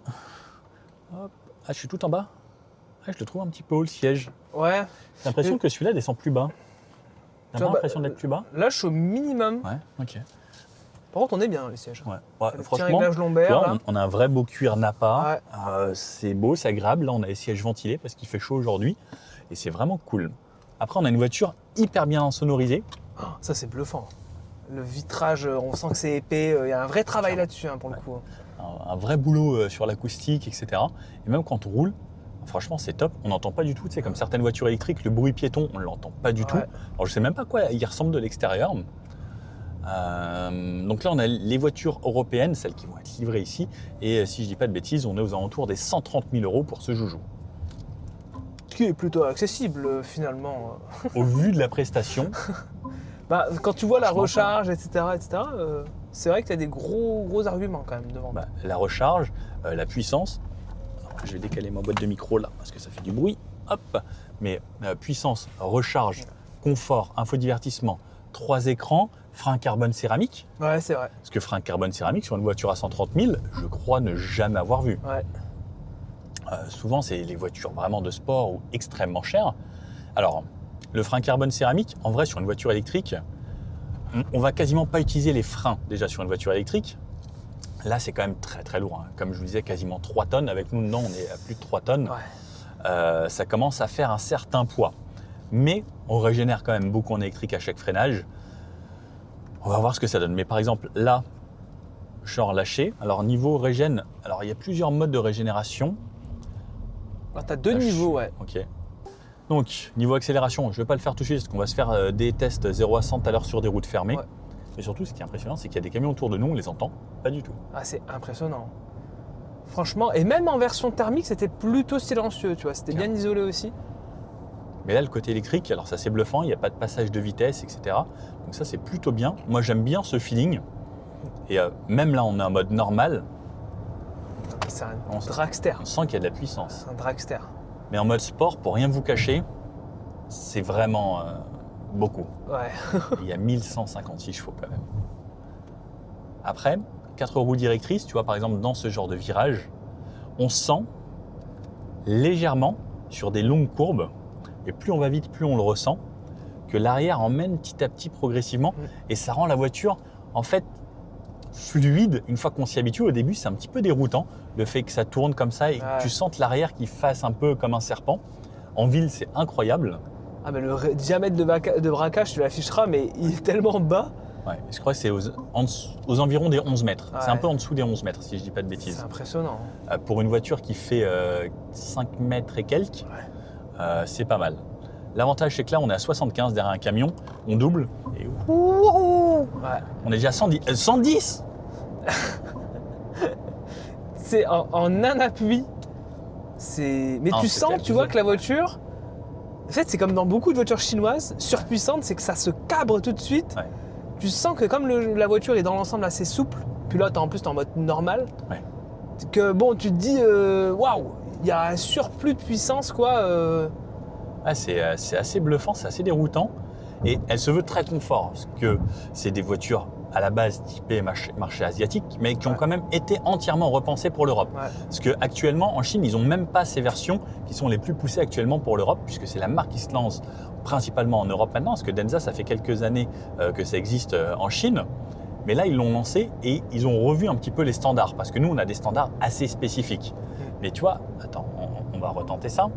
Hop. Ah, je suis tout en bas. Ah, je le trouve un petit peu haut le siège. Ouais. J'ai l'impression que celui-là descend plus bas. T'as pas l'impression d'être plus bas? Là, je suis au minimum. Ouais, ok. Par contre, on est bien dans les sièges. Ouais. Le petit Franchement, réglage lombaire, tu vois, là. on a un vrai beau cuir Napa. Ouais. C'est beau, c'est agréable. Là, on a les sièges ventilés parce qu'il fait chaud aujourd'hui. Et c'est vraiment cool. Après, on a une voiture hyper bien sonorisée. Oh, ça, c'est bluffant. Le vitrage, on sent que c'est épais. Il y a un vrai travail là-dessus, hein, pour le coup. Un vrai boulot sur l'acoustique, etc. Et même quand on roule, franchement, c'est top. On n'entend pas du tout. Tu sais, comme certaines voitures électriques, le bruit piéton, on ne l'entend pas du tout. Alors, je ne sais même pas à quoi il ressemble de l'extérieur. Donc là, on a les voitures européennes, celles qui vont être livrées ici. Et si je dis pas de bêtises, on est aux alentours des 130 000 € pour ce joujou. Ce qui est plutôt accessible, finalement. Au vu de la prestation. Bah, quand tu vois la recharge, etc., c'est vrai que tu as des gros arguments quand même devant. La recharge, la puissance. Alors, je vais décaler ma boîte de micro là parce que ça fait du bruit. Hop. Mais puissance, recharge, confort, infodivertissement, 3 écrans, frein carbone céramique. Ouais, c'est vrai. Parce que frein carbone céramique sur une voiture à 130 000, je crois ne jamais avoir vu. Ouais. Souvent, c'est les voitures vraiment de sport ou extrêmement chères. Alors, le frein carbone céramique, en vrai, sur une voiture électrique, on va quasiment pas utiliser les freins déjà sur une voiture électrique. Là, c'est quand même très très lourd. Hein. Comme je vous disais, quasiment 3 tonnes. Avec nous, non, on est à plus de 3 tonnes. Ouais. Ça commence à faire un certain poids. Mais on régénère quand même beaucoup en électrique à chaque freinage. On va voir ce que ça donne. Mais par exemple, là, genre lâché. Alors, niveau régène, alors il y a plusieurs modes de régénération. Tu as 2 niveaux, ouais. Ok. Donc, niveau accélération, je ne vais pas le faire tout de suite parce qu'on va se faire des tests 0 à 100 à l'heure sur des routes fermées. Ouais. Mais surtout, ce qui est impressionnant, c'est qu'il y a des camions autour de nous, on les entend pas du tout. Ah, c'est impressionnant. Franchement, et même en version thermique, c'était plutôt silencieux, tu vois. C'était bien isolé aussi. Mais là, le côté électrique, alors ça c'est bluffant, il n'y a pas de passage de vitesse, etc. Donc ça, c'est plutôt bien. Moi, j'aime bien ce feeling. Et même là, on est en mode normal. C'est un dragster. On sent qu'il y a de la puissance. C'est un dragster. Mais en mode sport, pour rien vous cacher, c'est vraiment beaucoup. Ouais. Il y a 1156 chevaux quand même. Après, 4 roues directrices, tu vois, par exemple, dans ce genre de virage, on sent légèrement, sur des longues courbes, et plus on va vite, plus on le ressent, que l'arrière emmène petit à petit progressivement, et ça rend la voiture, en fait, fluide. Une fois qu'on s'y habitue, au début, c'est un petit peu déroutant, le fait que ça tourne comme ça, et que tu sentes l'arrière qui fasse un peu comme un serpent. En ville, c'est incroyable. Ah, mais le diamètre de braquage, tu l'afficheras, mais il est tellement bas. Ouais, je crois que c'est aux environs des 11 mètres. Ouais. C'est un peu en dessous des 11 mètres, si je dis pas de bêtises. C'est impressionnant. Pour une voiture qui fait 5 mètres et quelques, c'est pas mal. L'avantage, c'est que là, on est à 75 derrière un camion, on double, et Ouais. on est déjà à 110. 110 C'est en un appui. Mais tu c'est sens, clair, tu vois, que la voiture... En fait, c'est comme dans beaucoup de voitures chinoises, surpuissantes, c'est que ça se cabre tout de suite. Ouais. Tu sens que comme la voiture est dans l'ensemble assez souple, puis là, en plus, t'es en mode normal, Ouais. que bon, tu te dis, waouh, il y a un surplus de puissance, quoi. Ah, c'est assez bluffant, c'est assez déroutant. Et elle se veut très confort, parce que c'est des voitures à la base typés marché asiatique, mais qui ont Ouais. quand même été entièrement repensés pour l'Europe. Ouais. Parce qu'actuellement, en Chine, ils n'ont même pas ces versions qui sont les plus poussées actuellement pour l'Europe, puisque c'est la marque qui se lance principalement en Europe maintenant, parce que Denza, ça fait quelques années que ça existe en Chine. Mais là, ils l'ont lancé et ils ont revu un petit peu les standards, parce que nous, on a des standards assez spécifiques. Mais tu vois, attends, on va retenter ça.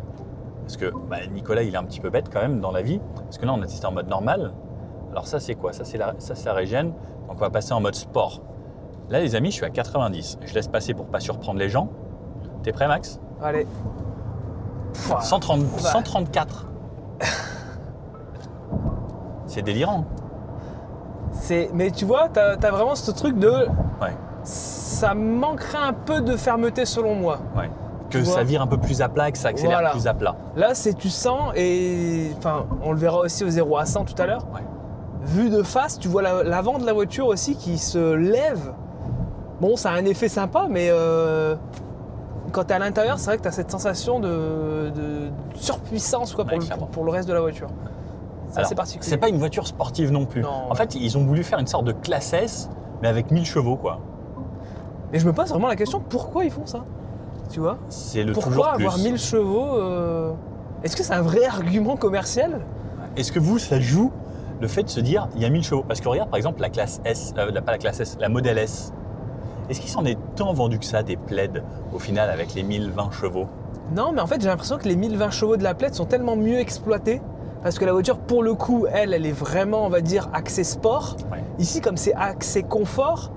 Parce que Nicolas, il est un petit peu bête quand même dans la vie, parce que là, on a testé en mode normal. Alors ça, c'est quoi? Ça, c'est la régène. Donc, on va passer en mode sport. Là, les amis, je suis à 90. Je laisse passer pour pas surprendre les gens. T'es prêt, Max? Allez. Pouah. 134. C'est délirant. Mais tu vois, t'as vraiment ce truc de... Ouais. Ça manquerait un peu de fermeté selon moi. Ouais. Que Tu ça vois. vire un peu plus à plat et que ça accélère Voilà. plus à plat. Là, tu sens, et enfin, on le verra aussi au 0 à 100 tout à l'heure. Ouais. Vu de face, tu vois l'avant de la voiture aussi qui se lève. Bon, ça a un effet sympa, mais quand tu es à l'intérieur, c'est vrai que tu as cette sensation de surpuissance quoi, Ouais, clairement. pour le reste de la voiture. C'est Alors, assez particulier. c'est pas une voiture sportive non plus. Non. En fait, ils ont voulu faire une sorte de classe S, mais avec 1000 chevaux, quoi. Et je me pose vraiment la question, pourquoi ils font ça? Tu vois? C'est le Pourquoi toujours avoir plus. 1000 chevaux Est-ce que c'est un vrai argument commercial? Est-ce que vous, ça joue le fait de se dire il y a 1000 chevaux? Parce que regarde par exemple la classe S, pas la classe S, la modèle S. Est-ce qu'il s'en est tant vendu que ça des plaids au final avec les 1020 chevaux? Non, mais en fait, j'ai l'impression que les 1020 chevaux de la Plaid sont tellement mieux exploités parce que la voiture, pour le coup, elle est vraiment, on va dire, axée sport. Ouais. Ici, comme c'est axé confort,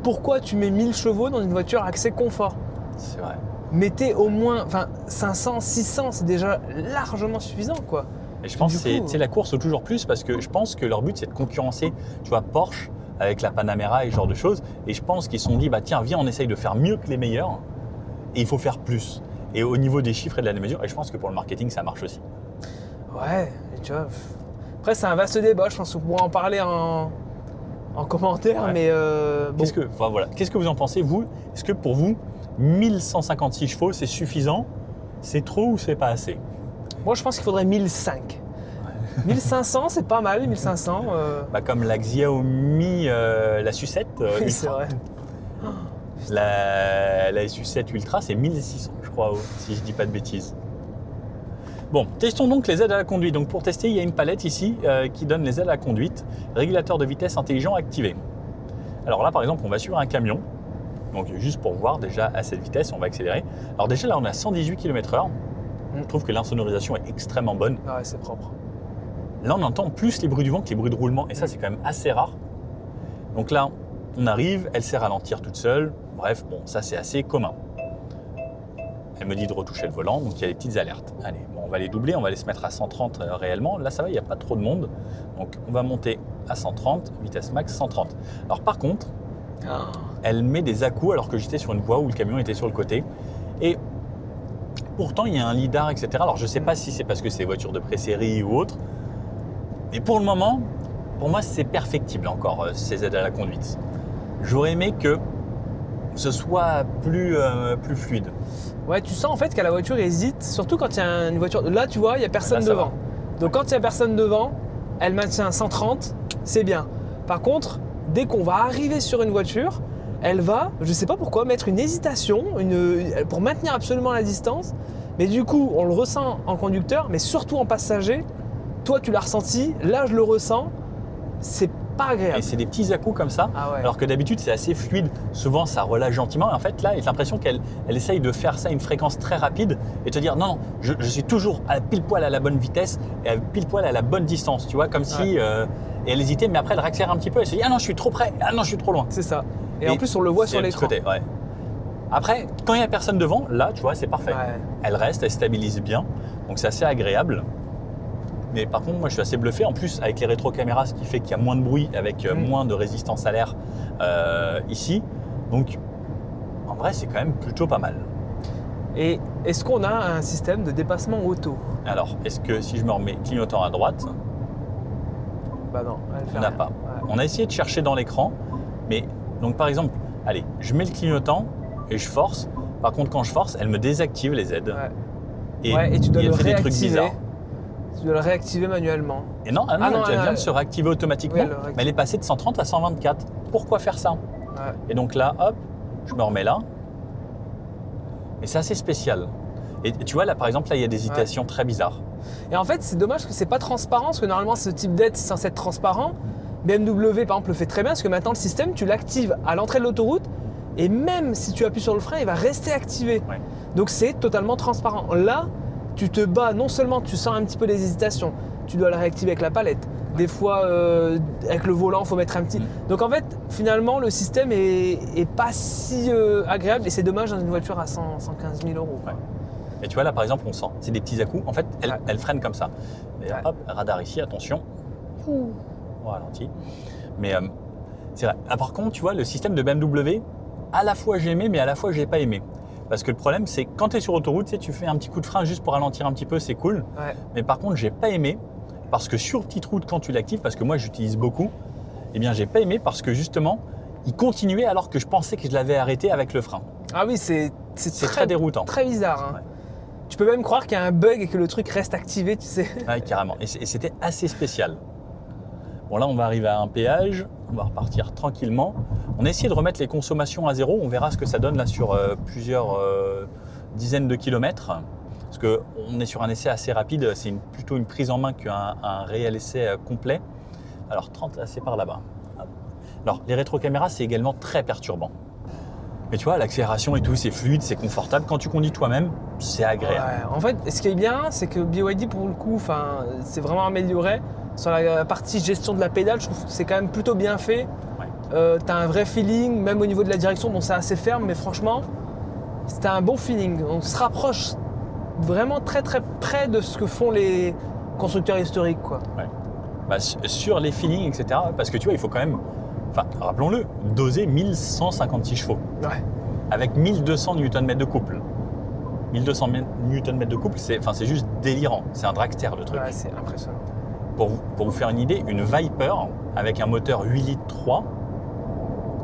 pourquoi tu mets 1000 chevaux dans une voiture axée confort? C'est vrai. Mettez au moins 500, 600, c'est déjà largement suffisant, quoi. Et je pense Du que c'est coup, tu sais, la course au toujours plus parce que je pense que leur but c'est de concurrencer, tu vois, Porsche avec la Panamera et ce genre de choses. Et je pense qu'ils se sont dit, bah tiens, viens, on essaye de faire mieux que les meilleurs et il faut faire plus. Et au niveau des chiffres et de la mesure, et je pense que pour le marketing, ça marche aussi. Ouais, et tu vois. Après, c'est un vaste débat, je pense qu'on pourra en parler en commentaire, Ouais. mais bon. Qu'est-ce que vous en pensez, vous? Est-ce que pour vous, 1156 chevaux, c'est suffisant? C'est trop ou c'est pas assez? Moi, je pense qu'il faudrait 1005. 1500, c'est pas mal, 1500. Comme la Xiaomi, la Sucette Oui, c'est Ultra. vrai. La Sucette Ultra, c'est 1600, je crois, si je dis pas de bêtises. Bon, testons donc les aides à la conduite. Donc pour tester, il y a une palette ici qui donne les aides à la conduite. Régulateur de vitesse intelligent activé. Alors là, par exemple, on va sur un camion. Donc juste pour voir déjà à cette vitesse, on va accélérer. Alors déjà là, on a 118 km/h. Je trouve que l'insonorisation est extrêmement bonne. Ah ouais, c'est propre. Là, on entend plus les bruits du vent que les bruits de roulement. Et ça, c'est quand même assez rare. Donc là, on arrive, elle sait ralentir toute seule. Bref, bon, ça, c'est assez commun. Elle me dit de retoucher le volant, donc il y a des petites alertes. Allez, bon, on va les doubler, on va les se mettre à 130 réellement. Là, ça va, il n'y a pas trop de monde. Donc, on va monter à 130, vitesse max 130. Alors, par contre, elle met des à-coups alors que j'étais sur une voie où le camion était sur le côté. Et pourtant, il y a un lidar, etc. Alors, je ne sais pas si c'est parce que c'est des voitures de pré-série ou autre. Mais pour le moment, pour moi, c'est perfectible encore, ces aides à la conduite. J'aurais aimé que ce soit plus fluide. Ouais, tu sens en fait que la voiture hésite, surtout quand il y a une voiture. Là, tu vois, il n'y a personne Là, ça devant. va. Donc, quand il n'y a personne devant, elle maintient 130, c'est bien. Par contre, dès qu'on va arriver sur une voiture, elle va, je ne sais pas pourquoi, mettre une hésitation pour maintenir absolument la distance. Mais du coup, on le ressent en conducteur, mais surtout en passager. Toi, tu l'as ressenti, là, je le ressens. C'est pas agréable. Et c'est des petits à-coups comme ça. Ah ouais. Alors que d'habitude, c'est assez fluide. Souvent, ça relâche gentiment. Et en fait, là, j'ai l'impression qu'elle essaye de faire ça à une fréquence très rapide et te dire non, je suis toujours à pile poil à la bonne vitesse et à pile poil à la bonne distance. Tu vois, comme si et elle hésitait, mais après, elle réaccélère un petit peu. Elle se dit ah non, je suis trop près. Ah non, je suis trop loin. C'est ça. Et en plus, on le voit sur c'est de ce l'écran. côté, ouais. Après, quand il n'y a personne devant, là, tu vois, c'est parfait. Ouais. Elle reste, elle stabilise bien. Donc, c'est assez agréable. Mais par contre, moi, je suis assez bluffé. En plus, avec les rétrocaméras, ce qui fait qu'il y a moins de bruit, avec moins de résistance à l'air ici. Donc, en vrai, c'est quand même plutôt pas mal. Et est-ce qu'on a un système de dépassement auto? Alors, est-ce que si je me remets clignotant à droite, Bah non, elle fait on n'a rien. pas. Ouais. On a essayé de chercher dans l'écran. Mais, donc par exemple, allez, je mets le clignotant et je force. Par contre, quand je force, elle me désactive les aides. Ouais. Et, Ouais, et tu dois elle le fait des trucs réactiver. bizarres. Tu dois le réactiver manuellement. Et non, non, elle vient de se réactiver automatiquement, oui, elle le réactive. mais elle est passée de 130 à 124. Pourquoi faire ça? Ouais. Et donc là, hop, je me remets là. Et c'est assez spécial. Et tu vois, là, par exemple, là, il y a des hésitations très bizarres. Et en fait, c'est dommage que c'est pas transparent, parce que normalement, ce type d'aide, c'est censé être transparent. BMW, par exemple, le fait très bien, parce que maintenant, le système, tu l'actives à l'entrée de l'autoroute, et même si tu appuies sur le frein, il va rester activé. Ouais. Donc, c'est totalement transparent. Là, tu te bats, non seulement tu sens un petit peu les hésitations, tu dois le réactiver avec la palette. Des fois, avec le volant, il faut mettre un petit… Donc, en fait, finalement, le système est pas si agréable, et c'est dommage dans une voiture à 115 000 €. Ouais. Et tu vois, là, par exemple, on sent, c'est des petits à-coups. En fait, elle freine comme ça. Et hop, radar ici, attention. On ralentit. Mais c'est vrai. Ah, par contre, tu vois, le système de BMW, à la fois j'ai aimé, mais à la fois j'ai pas aimé. Parce que le problème, c'est que quand tu es sur autoroute, tu sais, tu fais un petit coup de frein juste pour ralentir un petit peu, c'est cool. Ouais. Mais par contre, j'ai pas aimé parce que sur petite route, quand tu l'actives, parce que moi j'utilise beaucoup, eh bien, j'ai pas aimé parce que justement, il continuait alors que je pensais que je l'avais arrêté avec le frein. Ah oui, c'est très déroutant. Très bizarre. Hein. Ouais. Tu peux même croire qu'il y a un bug et que le truc reste activé, tu sais. Ouais, carrément. Et c'était assez spécial. Bon, là, on va arriver à un péage. On va repartir tranquillement. On a essayé de remettre les consommations à zéro. On verra ce que ça donne là sur plusieurs dizaines de kilomètres. Parce qu'on est sur un essai assez rapide. C'est plutôt une prise en main qu'un réel essai complet. Alors, 30, là, c'est par là-bas. Alors, les rétrocaméras, c'est également très perturbant. Mais tu vois, l'accélération et tout, c'est fluide, c'est confortable. Quand tu conduis toi-même, c'est agréable. Ouais. En fait, ce qui est bien, c'est que BYD, pour le coup, c'est vraiment amélioré. Sur la partie gestion de la pédale, je trouve que c'est quand même plutôt bien fait. Ouais. Tu as un vrai feeling, même au niveau de la direction. Bon, c'est assez ferme, mais franchement, c'était un bon feeling. On se rapproche vraiment très très près de ce que font les constructeurs historiques, quoi. Ouais. Bah, sur les feelings, etc. Parce que tu vois, il faut quand même, enfin, rappelons-le, doser 1156 chevaux. Ouais. Avec 1200 Nm de couple. 1200 Nm de couple, c'est juste délirant. C'est un dragster, le truc. Ouais, c'est impressionnant. Pour vous faire une idée, une Viper avec un moteur 8 litres 3,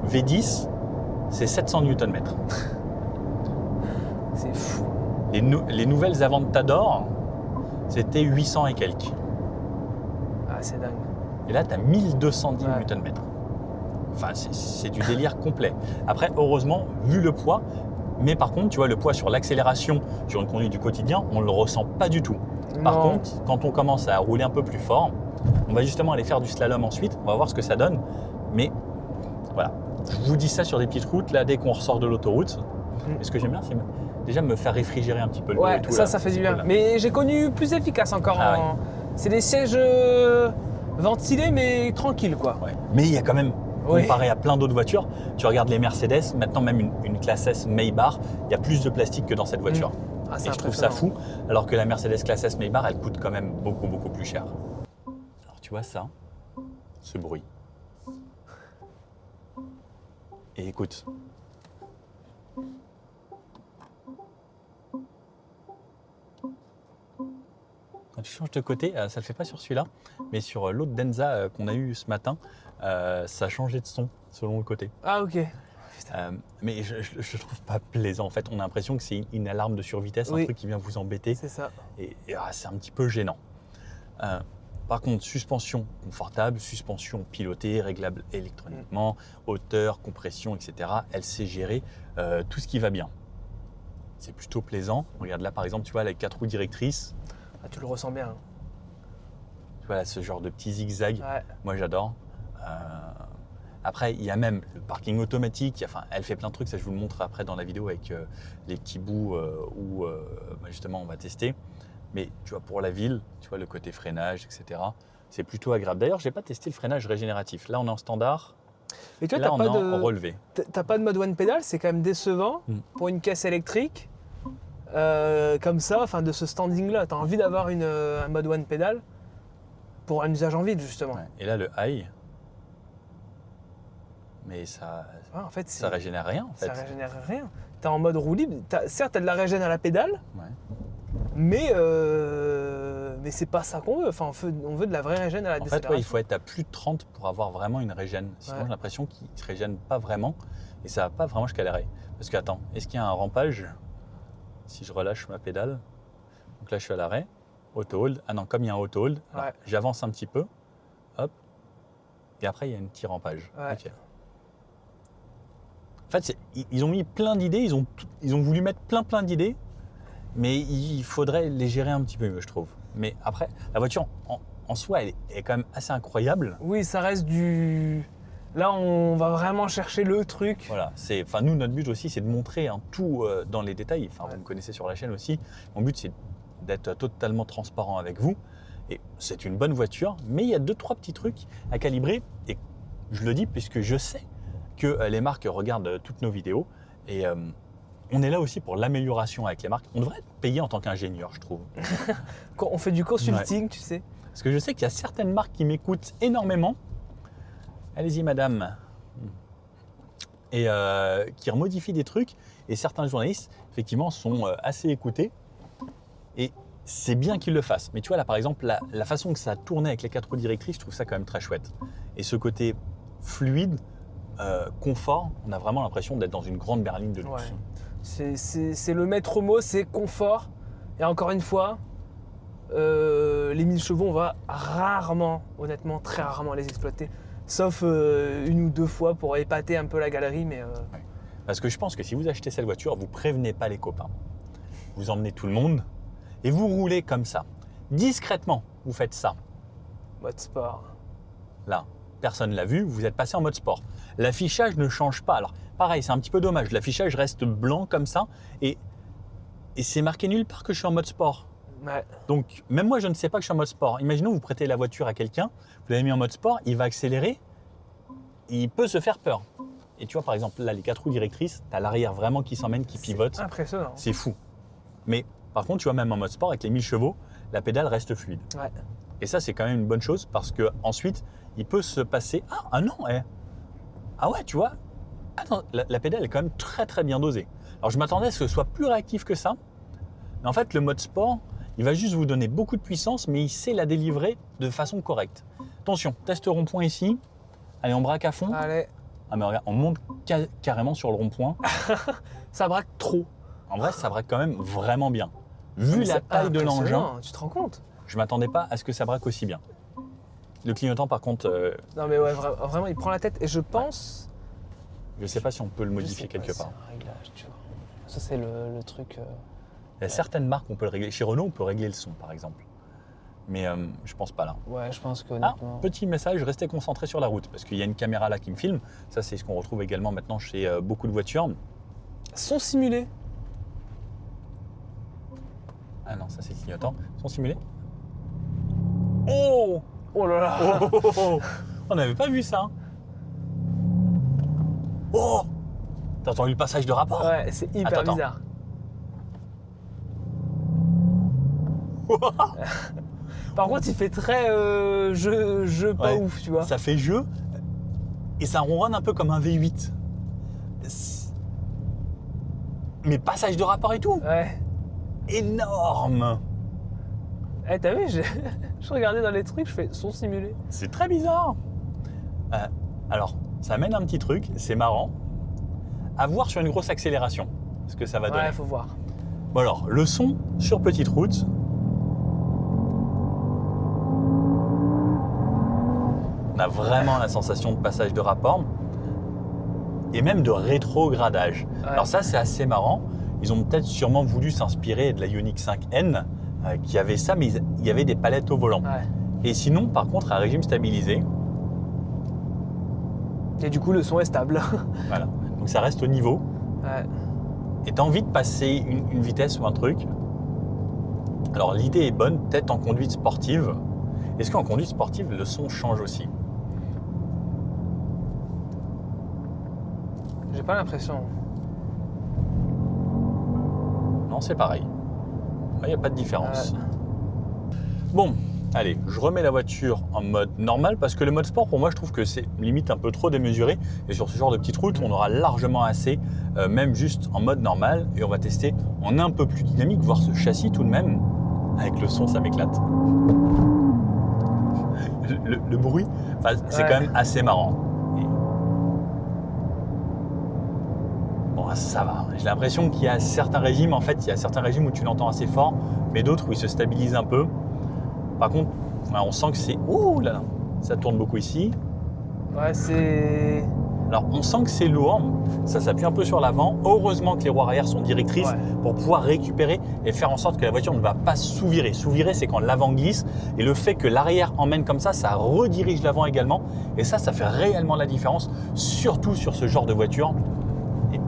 V10, c'est 700 Nm. C'est fou. Les nouvelles Aventador, c'était 800 et quelques. Ah, c'est dingue. Et là, tu as 1210 Ouais. Nm. Enfin, c'est du délire complet. Après, heureusement, vu le poids, mais par contre, tu vois, le poids sur l'accélération, sur une conduite du quotidien, on ne le ressent pas du tout. Par Non. contre, quand on commence à rouler un peu plus fort, on va justement aller faire du slalom ensuite, on va voir ce que ça donne. Mais voilà, je vous dis ça sur des petites routes, là, dès qu'on ressort de l'autoroute. Et ce que j'aime bien, c'est déjà me faire réfrigérer un petit peu le dos Ouais, et tout. ça, là. ça fait C'est du bien. cool, là. Mais j'ai connu plus efficace encore. Ah C'est des sièges ventilés, mais tranquilles, quoi. Ouais. Mais il y a quand même, Oui. comparé à plein d'autres voitures, tu regardes les Mercedes, maintenant même une classe S Maybach, il y a plus de plastique que dans cette voiture. Ah, c'est Et je trouve ça fou, impressionnant. alors que la Mercedes classe S Maybach, elle coûte quand même beaucoup, beaucoup plus cher. Alors tu vois ça, ce bruit. Et écoute. Quand tu changes de côté, ça ne le fait pas sur celui-là, mais sur l'autre Denza qu'on a eu ce matin, ça a changé de son selon le côté. Ah, ok. Mais je ne trouve pas plaisant. En fait, on a l'impression que c'est une alarme de survitesse, Oui. un truc qui vient vous embêter. C'est ça. Et c'est un petit peu gênant. Par contre, suspension confortable, suspension pilotée, réglable électroniquement, hauteur, compression, etc. Elle sait gérer tout ce qui va bien. C'est plutôt plaisant. Regarde là, par exemple, tu vois, les 4 roues directrices. Ah, tu le ressens bien. Tu vois, là, ce genre de petit zigzag. Ouais. Moi, j'adore. Après, il y a même le parking automatique. Enfin, elle fait plein de trucs. Ça, je vous le montre après dans la vidéo avec les petits bouts où justement on va tester. Mais tu vois, pour la ville, tu vois, le côté freinage, etc., c'est plutôt agréable. D'ailleurs, je n'ai pas testé le freinage régénératif. Là, on est en standard. Et toi, Et là, t'as on pas est en relevé. T'as pas de mode one pedal, c'est quand même décevant pour une caisse électrique comme ça, enfin de ce standing-là. T'as envie d'avoir un mode one pedal pour un usage en ville, justement. Ouais. Et là, le high, mais ça Ouais, en fait, ça régénère rien, en fait. ça régénère rien. T'es en mode roue libre. Certes, t'as de la régène à la pédale, Ouais. mais c'est pas ça qu'on veut. Enfin, on veut de la vraie régène à la En fait, décélération. il faut être à plus de 30 pour avoir vraiment une régène. Sinon, Ouais. j'ai l'impression qu'il ne se régène pas vraiment et ça va pas vraiment jusqu'à l'arrêt. Parce que, attends, est-ce qu'il y a un rampage si je relâche ma pédale? Donc là, je suis à l'arrêt. Auto-hold. Ah non, comme il y a un auto-hold, alors, Ouais. j'avance un petit peu. Hop. Et après, il y a un petit rampage. Ouais. Ok. En fait, ils ont mis plein d'idées, ils ont voulu mettre plein d'idées, mais il faudrait les gérer un petit peu mieux, je trouve. Mais après, la voiture en soi, elle est quand même assez incroyable. Oui, ça reste du. Là, on va vraiment chercher le truc. Voilà, enfin nous, notre but aussi, c'est de montrer tout dans les détails. Enfin, Ouais. vous me connaissez sur la chaîne aussi. Mon but, c'est d'être totalement transparent avec vous. Et c'est une bonne voiture, mais il y a 2-3 petits trucs à calibrer. Et je le dis puisque je sais que les marques regardent toutes nos vidéos. Et on est là aussi pour l'amélioration avec les marques. On devrait être payé en tant qu'ingénieur, je trouve. Quand on fait du consulting, tu sais. Parce que je sais qu'il y a certaines marques qui m'écoutent énormément. Allez-y, madame. Et qui remodifient des trucs. Et certains journalistes, effectivement, sont assez écoutés. Et c'est bien qu'ils le fassent. Mais tu vois, là, par exemple, la façon que ça a tourné avec les 4 roues directrices, je trouve ça quand même très chouette. Et ce côté fluide, confort, on a vraiment l'impression d'être dans une grande berline de luxe. Ouais. C'est le maître mot, c'est confort. Et encore une fois, les 1000 chevaux, on va rarement, honnêtement, très rarement les exploiter. Sauf 1 ou 2 fois pour épater un peu la galerie. Mais Parce que je pense que si vous achetez cette voiture, vous prévenez pas les copains. Vous emmenez tout le monde et vous roulez comme ça. Discrètement, vous faites ça. mode sport. Là, personne ne l'a vu, vous êtes passé en mode sport. L'affichage ne change pas. Alors, pareil, c'est un petit peu dommage. L'affichage reste blanc comme ça et c'est marqué nulle part que je suis en mode sport. Ouais. Donc, même moi, je ne sais pas que je suis en mode sport. Imaginons, vous prêtez la voiture à quelqu'un, vous l'avez mis en mode sport, il va accélérer, il peut se faire peur. Et tu vois, par exemple, là, les 4 roues directrices, tu as l'arrière vraiment qui s'emmène, qui pivote. C'est impressionnant. C'est fou. Mais par contre, tu vois, même en mode sport, avec les 1000 chevaux, la pédale reste fluide. Ouais. Et ça, c'est quand même une bonne chose parce que ensuite, il peut se passer. Ah non, ah ouais, tu vois. Ah non, la pédale est quand même très bien dosée. Alors, je m'attendais à ce que ce soit plus réactif que ça. Mais en fait, le mode sport, il va juste vous donner beaucoup de puissance, mais il sait la délivrer de façon correcte. Attention, test rond-point ici. Allez, on braque à fond. Allez, Ah mais regarde, on monte carrément sur le rond-point. ça braque trop. En vrai, ça braque quand même vraiment bien. Vu Mais la c'est taille de l'engin, impressionnant, tu te rends compte? je m'attendais pas à ce que ça braque aussi bien. Le clignotant, par contre, Non mais ouais, vraiment, il prend la tête et je pense. je ne sais pas si on peut le modifier Je sais pas, quelque part. c'est un réglage, tu vois. Ça c'est le truc. Il y a certaines marques, on peut le régler. Chez Renault, on peut régler le son, par exemple. Mais je pense pas là. Ouais, je pense que Ah, honnêtement. petit message, restez concentrés sur la route, parce qu'il y a une caméra là qui me filme. Ça, c'est ce qu'on retrouve également maintenant chez beaucoup de voitures. Son simulé. Ah non, ça c'est le clignotant. Sont simulés. Oh, Oh là là. On n'avait pas vu ça. Oh, t'as entendu le passage de rapport? Ouais, c'est hyper Attends. bizarre. Par contre, il fait très jeu pas Ouais. ouf, tu vois. Ça fait jeu et ça ronronne un peu comme un V8. Mais passage de rapport et tout, Ouais. énorme. Eh, t'as vu, je regardais dans les trucs, je fais son simulé. C'est très bizarre. Alors, ça amène un petit truc, c'est marrant. À voir sur une grosse accélération, ce que ça va donner. Ouais, faut voir. Bon alors, le son sur petite route. On a vraiment la sensation de passage de rapport et même de rétrogradage. Ouais. Alors ça, c'est assez marrant. Ils ont peut-être sûrement voulu s'inspirer de la Ioniq 5N qui avait ça, mais il y avait des palettes au volant. Ouais. Et sinon, par contre, à régime stabilisé, Et du coup, le son est stable. voilà. Donc ça reste au niveau. Ouais. Et tu as envie de passer une vitesse ou un truc. Alors l'idée est bonne, peut-être en conduite sportive. Est-ce qu'en conduite sportive, le son change aussi? J'ai pas l'impression. Non, c'est pareil. Il n'y a pas de différence. Ouais. Bon, allez, je remets la voiture en mode normal parce que le mode sport, pour moi, je trouve que c'est limite un peu trop démesuré. Et sur ce genre de petite route, on aura largement assez, même juste en mode normal. Et on va tester en un peu plus dynamique, voir ce châssis tout de même. Avec le son, ça m'éclate. Le bruit, c'est Ouais. quand même assez marrant. Et... Bon, ça va. J'ai l'impression qu'il y a certains régimes, en fait, il y a certains régimes où tu l'entends assez fort, mais d'autres où il se stabilise un peu. Par contre, on sent que c'est... Ouh là là, ça tourne beaucoup ici. Ouais, c'est... Alors, on sent que c'est lourd, ça s'appuie un peu sur l'avant. Heureusement que les roues arrière sont directrices pour pouvoir récupérer et faire en sorte que la voiture ne va pas sous-virer. Sous-virer, c'est quand l'avant glisse et le fait que l'arrière emmène comme ça redirige l'avant également. Et ça fait réellement la différence, surtout sur ce genre de voiture. Et...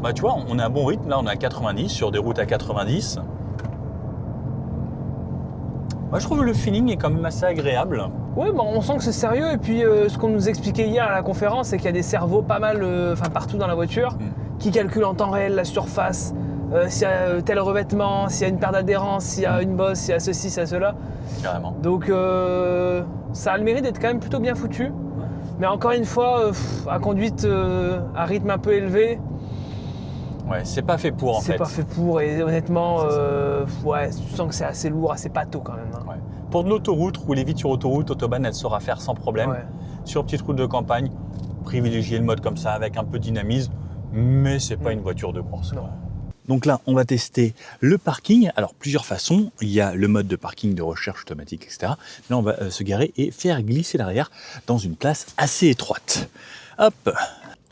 Bah, tu vois, on a un bon rythme. Là, on est à 90 sur des routes à 90. Moi, je trouve le feeling est quand même assez agréable. Oui, bah, on sent que c'est sérieux. Et puis, ce qu'on nous expliquait hier à la conférence, c'est qu'il y a des cerveaux pas mal, partout dans la voiture, qui calculent en temps réel la surface, s'il y a tel revêtement, s'il y a une perte d'adhérence, s'il y a une bosse, s'il y a ceci, s'il y a cela. Carrément. Donc, ça a le mérite d'être quand même plutôt bien foutu. Mais encore une fois, à conduite à rythme un peu élevé, ouais, c'est pas fait pour en fait. c'est pas fait pour. Et honnêtement, ouais, tu sens que c'est assez lourd, assez pâteau quand même. Hein. Ouais. Pour de l'autoroute, rouler vite sur autoroute, Autobahn, elle saura faire sans problème. Ouais. Sur petite route de campagne, privilégier le mode comme ça avec un peu de dynamisme, mais c'est pas une voiture de course. Non. Quoi. Donc là, on va tester le parking. Alors, plusieurs façons. Il y a le mode de parking de recherche automatique, etc. Là, on va se garer et faire glisser l'arrière dans une place assez étroite. Hop.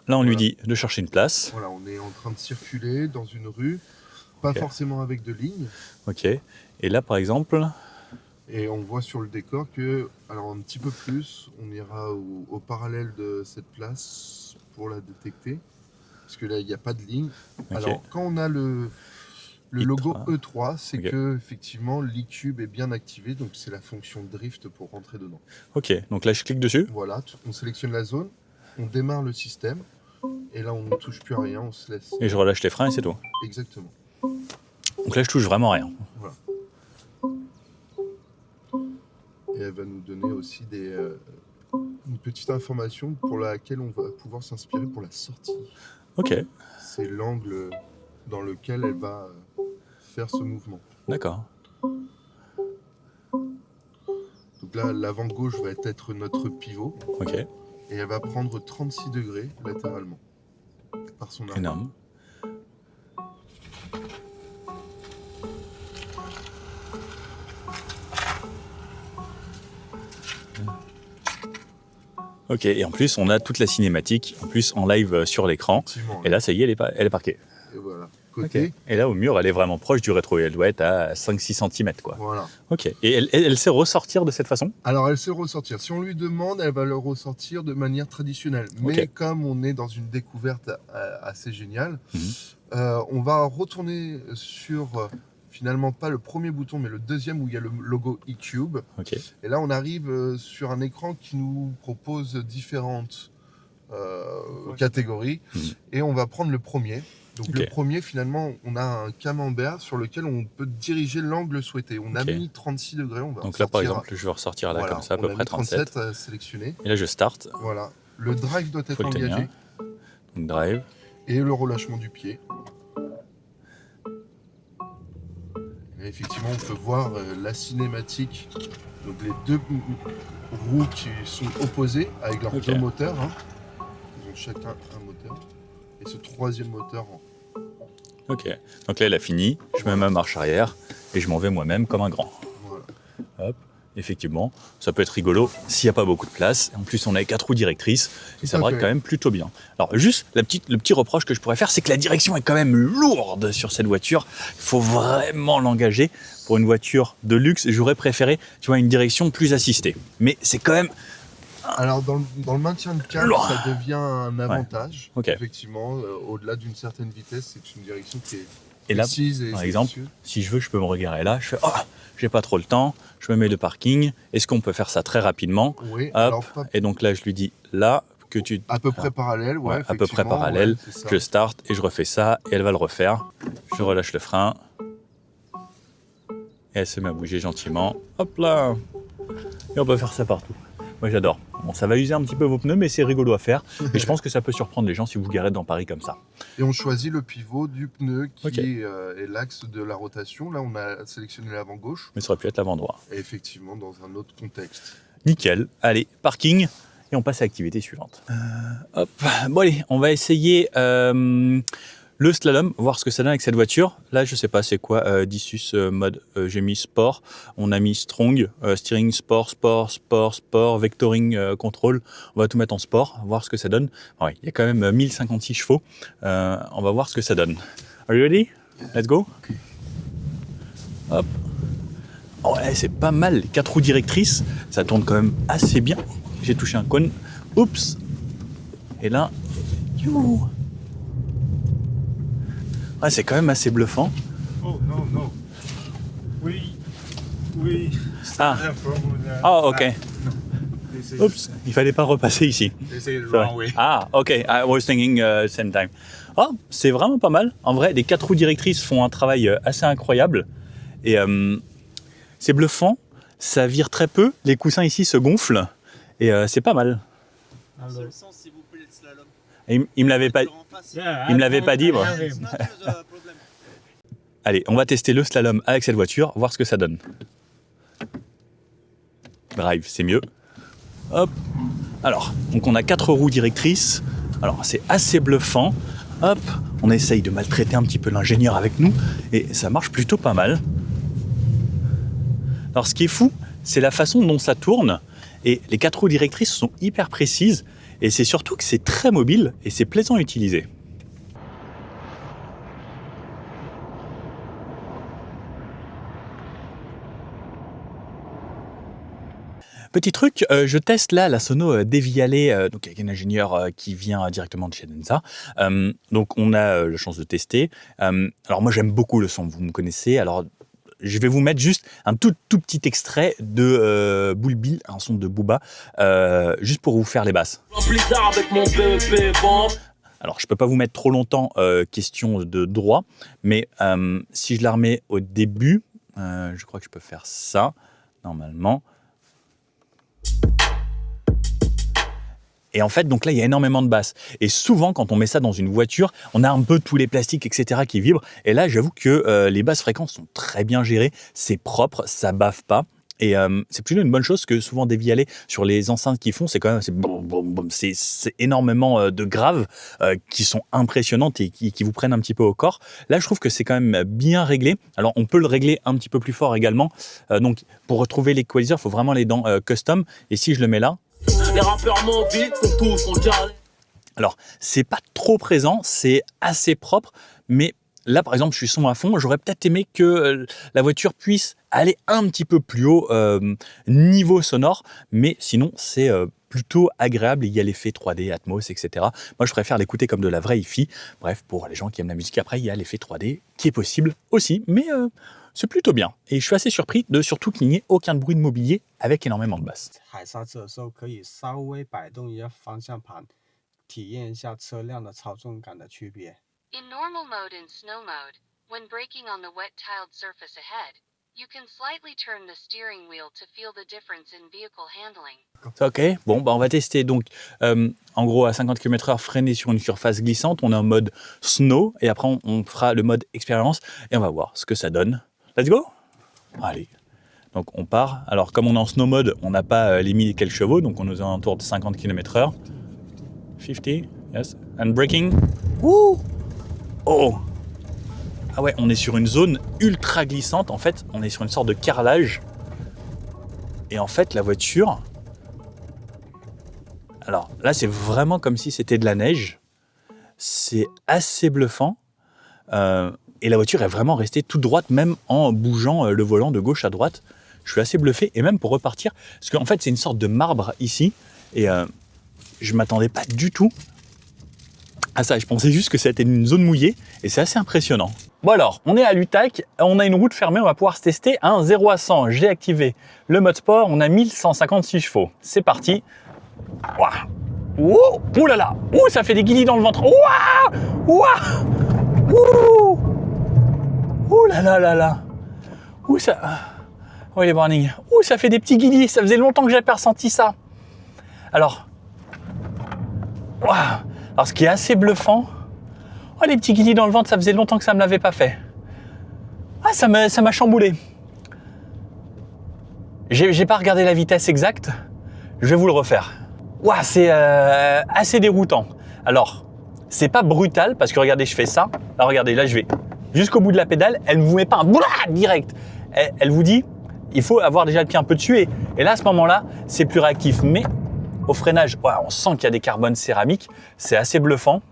Là, on lui dit de chercher une place. Voilà, on est en train de circuler dans une rue, pas forcément avec de lignes. Ok. Et là, par exemple... Et on voit sur le décor que, alors un petit peu plus, on ira au parallèle de cette place pour la détecter. Parce que là, il n'y a pas de ligne. Okay. Alors, quand on a le logo E3, c'est que effectivement l'e-cube est bien activé. Donc, c'est la fonction drift pour rentrer dedans. Ok, donc là, je clique dessus. Voilà, on sélectionne la zone, on démarre le système. Et là, on ne touche plus à rien, on se laisse. Et je relâche les freins et c'est tout. Exactement. Donc là, je touche vraiment rien. Voilà. Et elle va nous donner aussi une petite information pour laquelle on va pouvoir s'inspirer pour la sortie. Ok. C'est l'angle dans lequel elle va faire ce mouvement. D'accord. Donc là, l'avant gauche va être notre pivot. Ok. Et elle va prendre 36 degrés latéralement par son arme. Énorme. Ok, et en plus, on a toute la cinématique, en plus en live sur l'écran. Et là, ça y est, elle est parquée. Et voilà. Côté. Okay. Et là, au mur, elle est vraiment proche du rétro. Elle doit être à 5-6 cm, quoi. Voilà. Ok. Et elle sait ressortir de cette façon? Alors, elle sait ressortir. Si on lui demande, elle va le ressortir de manière traditionnelle. Mais comme on est dans une découverte assez géniale, on va retourner sur... finalement pas le premier bouton mais le deuxième où il y a le logo e-cube. Et là on arrive sur un écran qui nous propose différentes catégories et on va prendre le premier. Donc le premier finalement on a un camembert sur lequel on peut diriger l'angle souhaité. On a mis 36 degrés. On va donc là par exemple je vais ressortir là comme ça à peu près 37. à sélectionner. Et là je start. Voilà. Le drive doit être engagé. Donc drive. Et le relâchement du pied. Et effectivement, on peut voir la cinématique, donc les deux roues qui sont opposées avec leurs deux moteurs. Hein. Ils ont chacun un moteur. Et ce troisième moteur en... Ok, donc là elle a fini, je mets ma marche arrière et je m'en vais moi-même comme un grand. Voilà. Hop. Effectivement, ça peut être rigolo s'il n'y a pas beaucoup de place. En plus, on a 4 roues directrices et ça braque quand même plutôt bien. Alors, juste, le petit reproche que je pourrais faire, c'est que la direction est quand même lourde sur cette voiture. Il faut vraiment l'engager. Pour une voiture de luxe, j'aurais préféré, tu vois, une direction plus assistée. Mais c'est quand même... Alors, dans le maintien de cap, ça devient un avantage. Effectivement, au-delà d'une certaine vitesse, c'est une direction qui est... Et là, par exemple, si je veux, je peux me regarder là. Je fais, oh, j'ai pas trop le temps. Je me mets le parking. Est-ce qu'on peut faire ça très rapidement? Oui. Hop. Alors, et donc là, je lui dis là que tu... À peu près parallèle, à peu près parallèle. Je start et je refais ça et elle va le refaire. Je relâche le frein. Et elle se met à bouger gentiment. Hop là. Et on peut faire ça partout. Moi, j'adore. Bon, ça va user un petit peu vos pneus, mais c'est rigolo à faire. Et je pense que ça peut surprendre les gens si vous garez dans Paris comme ça. Et on choisit le pivot du pneu qui est l'axe de la rotation. Là, on a sélectionné l'avant gauche. Mais ça aurait pu être l'avant droit. Et effectivement, dans un autre contexte. Nickel. Allez, parking. Et on passe à l'activité suivante. Hop, bon allez, on va essayer le slalom, voir ce que ça donne avec cette voiture. Là, je sais pas c'est quoi, Dissus mode, j'ai mis sport, on a mis strong, steering sport, vectoring control. On va tout mettre en sport, voir ce que ça donne. Ouais, il y a quand même 1056 chevaux. On va voir ce que ça donne. Are you ready? Let's go. Hop. Oh, ouais, c'est pas mal, les 4 roues directrices, ça tourne quand même assez bien. J'ai touché un cône. Oups. Et là, youhou. Ouais, c'est quand même assez bluffant. Oh non, non. Oui. Ah. Oh, ok. Oups, il fallait pas repasser ici. Ah, ok. I was thinking same time. Oh, c'est vraiment pas mal. En vrai, les 4 roues directrices font un travail assez incroyable. Et c'est bluffant. Ça vire très peu. Les coussins ici se gonflent. Et c'est pas mal. Seul sens, s'il vous plaît, le slalom. Il me l'avait pas, il me l'avait pas dit. Moi. Allez, on va tester le slalom avec cette voiture, voir ce que ça donne. Drive, c'est mieux. Hop. Alors, donc on a 4 roues directrices. Alors, c'est assez bluffant. Hop, on essaye de maltraiter un petit peu l'ingénieur avec nous et ça marche plutôt pas mal. Alors, ce qui est fou, c'est la façon dont ça tourne. Et les 4 roues directrices sont hyper précises et c'est surtout que c'est très mobile et c'est plaisant à utiliser. Petit truc, je teste là la sono Devialet, donc avec un ingénieur qui vient directement de chez Denza. Donc on a la chance de tester. Alors moi j'aime beaucoup le son, vous me connaissez. Alors je vais vous mettre juste un tout petit extrait de Bull Bill, un son de Booba, juste pour vous faire les basses. Alors je peux pas vous mettre trop longtemps, question de droit, mais si je la remets au début, je crois que je peux faire ça, normalement. Et en fait, donc là, il y a énormément de basses. Et souvent, quand on met ça dans une voiture, on a un peu tous les plastiques, etc. qui vibrent. Et là, j'avoue que les basses fréquences sont très bien gérées. C'est propre, ça baffe pas. Et c'est plutôt une bonne chose que souvent Devialet sur les enceintes qu'ils font, c'est quand même c'est énormément de graves qui sont impressionnantes et qui vous prennent un petit peu au corps. Là, je trouve que c'est quand même bien réglé. Alors, on peut le régler un petit peu plus fort également. Donc, pour retrouver l'équaliseur, il faut vraiment aller dans Custom. Et si je le mets là, les rappeurs mobiles sont tous en galère. Alors, c'est pas trop présent, c'est assez propre, mais là, par exemple, je suis son à fond, j'aurais peut-être aimé que la voiture puisse aller un petit peu plus haut niveau sonore, mais sinon, c'est plutôt agréable. Il y a l'effet 3D, Atmos, etc. Moi, je préfère l'écouter comme de la vraie hi-fi. Bref, pour les gens qui aiment la musique, après, il y a l'effet 3D qui est possible aussi, mais c'est plutôt bien. Et je suis assez surpris de surtout qu'il n'y ait aucun bruit de mobilier avec énormément de basses. In normal mode and snow mode, when braking on the wet tiled surface ahead, you can slightly turn the steering wheel to feel the difference in vehicle handling. Ok, bon, bah on va tester donc en gros à 50 km/h freiner sur une surface glissante. On est en mode snow et après on fera le mode expérience et on va voir ce que ça donne. Let's go! Allez, donc on part. Alors comme on est en snow mode, on n'a pas les 1000 et quelques chevaux, donc on est aux alentours de 50 km/h. 50, yes, and braking. Wouh! Oh! Ah ouais, on est sur une zone ultra glissante. En fait, on est sur une sorte de carrelage. Et en fait, la voiture... Alors là, c'est vraiment comme si c'était de la neige. C'est assez bluffant. Et la voiture est vraiment restée toute droite, même en bougeant le volant de gauche à droite. Je suis assez bluffé. Et même pour repartir, parce qu'en fait, c'est une sorte de marbre ici. Et je ne m'attendais pas du tout à ça. Je pensais juste que c'était une zone mouillée. Et c'est assez impressionnant. Bon alors, on est à l'UTAC, on a une route fermée, on va pouvoir se tester un 0 à 100. J'ai activé le mode sport, on a 1156 chevaux. C'est parti. Ouah. Ouh, ouh là là. Ouh, ça fait des guillis dans le ventre. Ouah. Ouah. Ouh. Ouh là là là là. Ouh ça. Oh les warnings. Ouh, ça fait des petits guillis. Ça faisait longtemps que j'avais pas ressenti ça. Alors. Ouah. Alors ce qui est assez bluffant. Oh les petits guillis dans le ventre, ça faisait longtemps que ça me l'avait pas fait. Ah ça m'a chamboulé. J'ai pas regardé la vitesse exacte. Je vais vous le refaire. ouah, c'est assez déroutant. Alors, c'est pas brutal parce que regardez, je fais ça. Là, regardez, là, je vais jusqu'au bout de la pédale. Elle ne vous met pas un boula direct. Elle vous dit, il faut avoir déjà le pied un peu dessus. Et là, à ce moment-là, c'est plus réactif. Mais au freinage, ouah, on sent qu'il y a des carbones céramiques. C'est assez bluffant.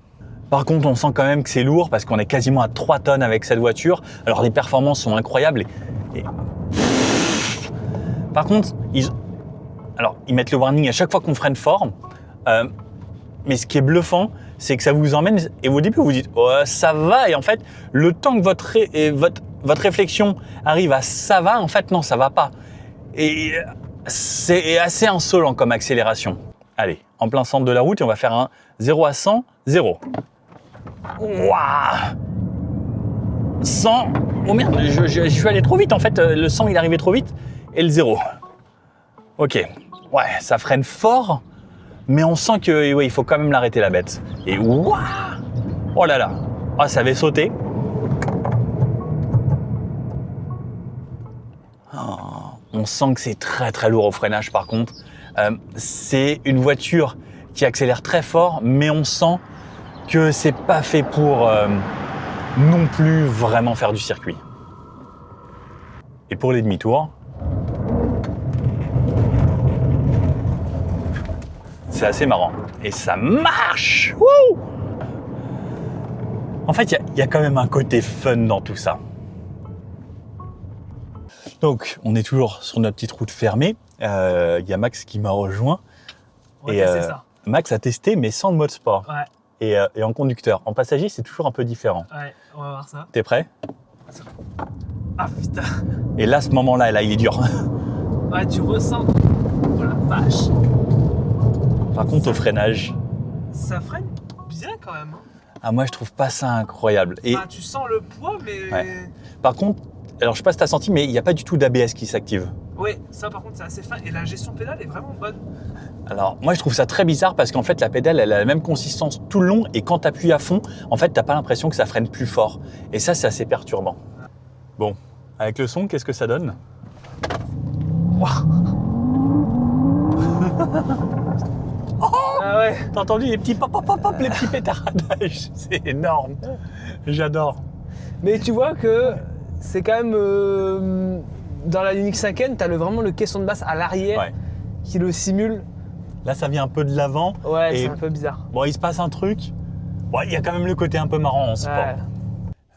Par contre, on sent quand même que c'est lourd parce qu'on est quasiment à 3 tonnes avec cette voiture. Alors, les performances sont incroyables. Par contre, ils mettent le warning à chaque fois qu'on freine fort. Mais ce qui est bluffant, c'est que ça vous emmène et au début, vous vous dites oh, « ça va ». Et en fait, le temps que votre réflexion arrive à « ça va », en fait, non, ça va pas. Et c'est assez insolent comme accélération. Allez, en plein centre de la route, et on va faire un 0 à 100, 0. Waouh 100. Oh merde, je suis allé trop vite en fait. Le 100 il est arrivé trop vite. Et le 0. Ok. Ouais, ça freine fort. Mais on sent que ouais, il faut quand même l'arrêter la bête. Et waouh oh là là. Ah, ça avait sauté. Oh, on sent que c'est très très lourd au freinage par contre. C'est une voiture qui accélère très fort, mais on sent que c'est pas fait pour non plus vraiment faire du circuit. Et pour les demi-tours, c'est assez marrant. Et ça marche. Wouh en fait, il y a quand même un côté fun dans tout ça. Donc, on est toujours sur notre petite route fermée. Il y a Max qui m'a rejoint. On va tester ça. Max a testé, mais sans le mode sport. Ouais. Et en conducteur. En passager, c'est toujours un peu différent. Ouais, on va voir ça. T'es prêt? Ah putain. Et là, ce moment-là, là, il est dur. Ouais, tu ressens. Oh la vache. Par contre, au freinage, Ça freine bien quand même. ah, moi, je trouve pas ça incroyable. Et Enfin, tu sens le poids, mais. Ouais. Par contre, alors je sais pas si t'as senti, mais il n'y a pas du tout d'ABS qui s'active. Oui, ça par contre, c'est assez fin. Et la gestion pédale est vraiment bonne. Alors, moi, je trouve ça très bizarre parce qu'en fait, la pédale, elle a la même consistance tout le long et quand tu appuies à fond, en fait, t'as pas l'impression que ça freine plus fort. Et ça, c'est assez perturbant. Bon, avec le son, qu'est-ce que ça donne? Ah ouais. T'as entendu les petits pop, pop, pop, pop, les petits pétardages? C'est énorme. J'adore. Mais tu vois que c'est quand même. Dans la Ioniq 5N, tu as vraiment le caisson de basse à l'arrière Ouais. qui le simule. Là, ça vient un peu de l'avant. Ouais, Et c'est un peu bizarre. bon, il se passe un truc. Bon, il y a quand même le côté un peu marrant en sport. Ouais.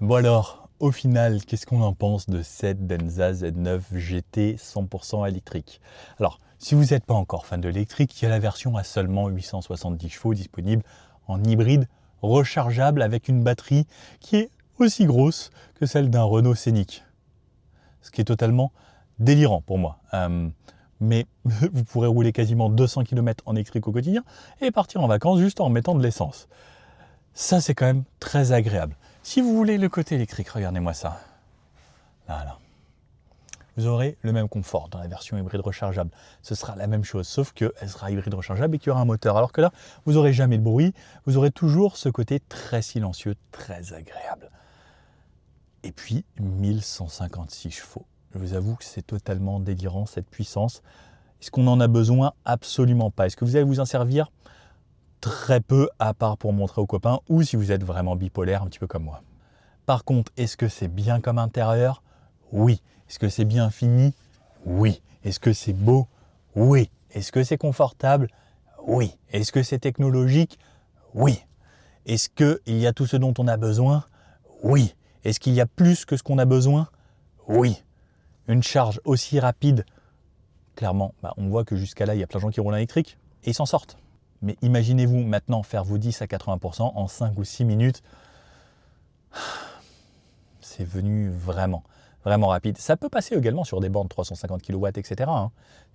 Bon alors, au final, qu'est-ce qu'on en pense de cette Denza Z9 GT 100% électrique? Alors, si vous n'êtes pas encore fan de l'électrique, il y a la version à seulement 870 chevaux disponible en hybride rechargeable avec une batterie qui est aussi grosse que celle d'un Renault Scénic. Ce qui est totalement délirant pour moi. Mais vous pourrez rouler quasiment 200 km en électrique au quotidien et partir en vacances juste en mettant de l'essence. Ça, c'est quand même très agréable. Si vous voulez le côté électrique, regardez-moi ça. Là. Vous aurez le même confort dans la version hybride rechargeable. Ce sera la même chose, sauf qu'elle sera hybride rechargeable et qu'il y aura un moteur. Alors que là, vous n'aurez jamais de bruit. Vous aurez toujours ce côté très silencieux, très agréable. Et puis, 1156 chevaux. Je vous avoue que c'est totalement délirant, cette puissance. Est-ce qu'on en a besoin? Absolument pas. Est-ce que vous allez vous en servir? Très peu, à part pour montrer aux copains, ou si vous êtes vraiment bipolaire, un petit peu comme moi. Par contre, est-ce que c'est bien comme intérieur? Oui. Est-ce que c'est bien fini? Oui. Est-ce que c'est beau? Oui. Est-ce que c'est confortable? Oui. Est-ce que c'est technologique? Oui. Est-ce qu'il y a tout ce dont on a besoin? Oui. Est-ce qu'il y a plus que ce qu'on a besoin? Oui. Une charge aussi rapide? Clairement, on voit que jusqu'à là, il y a plein de gens qui roulent en électrique et ils s'en sortent. Mais imaginez-vous maintenant faire vos 10 à 80% en 5 ou 6 minutes. C'est venu vraiment rapide. Ça peut passer également sur des bornes 350 kW, etc.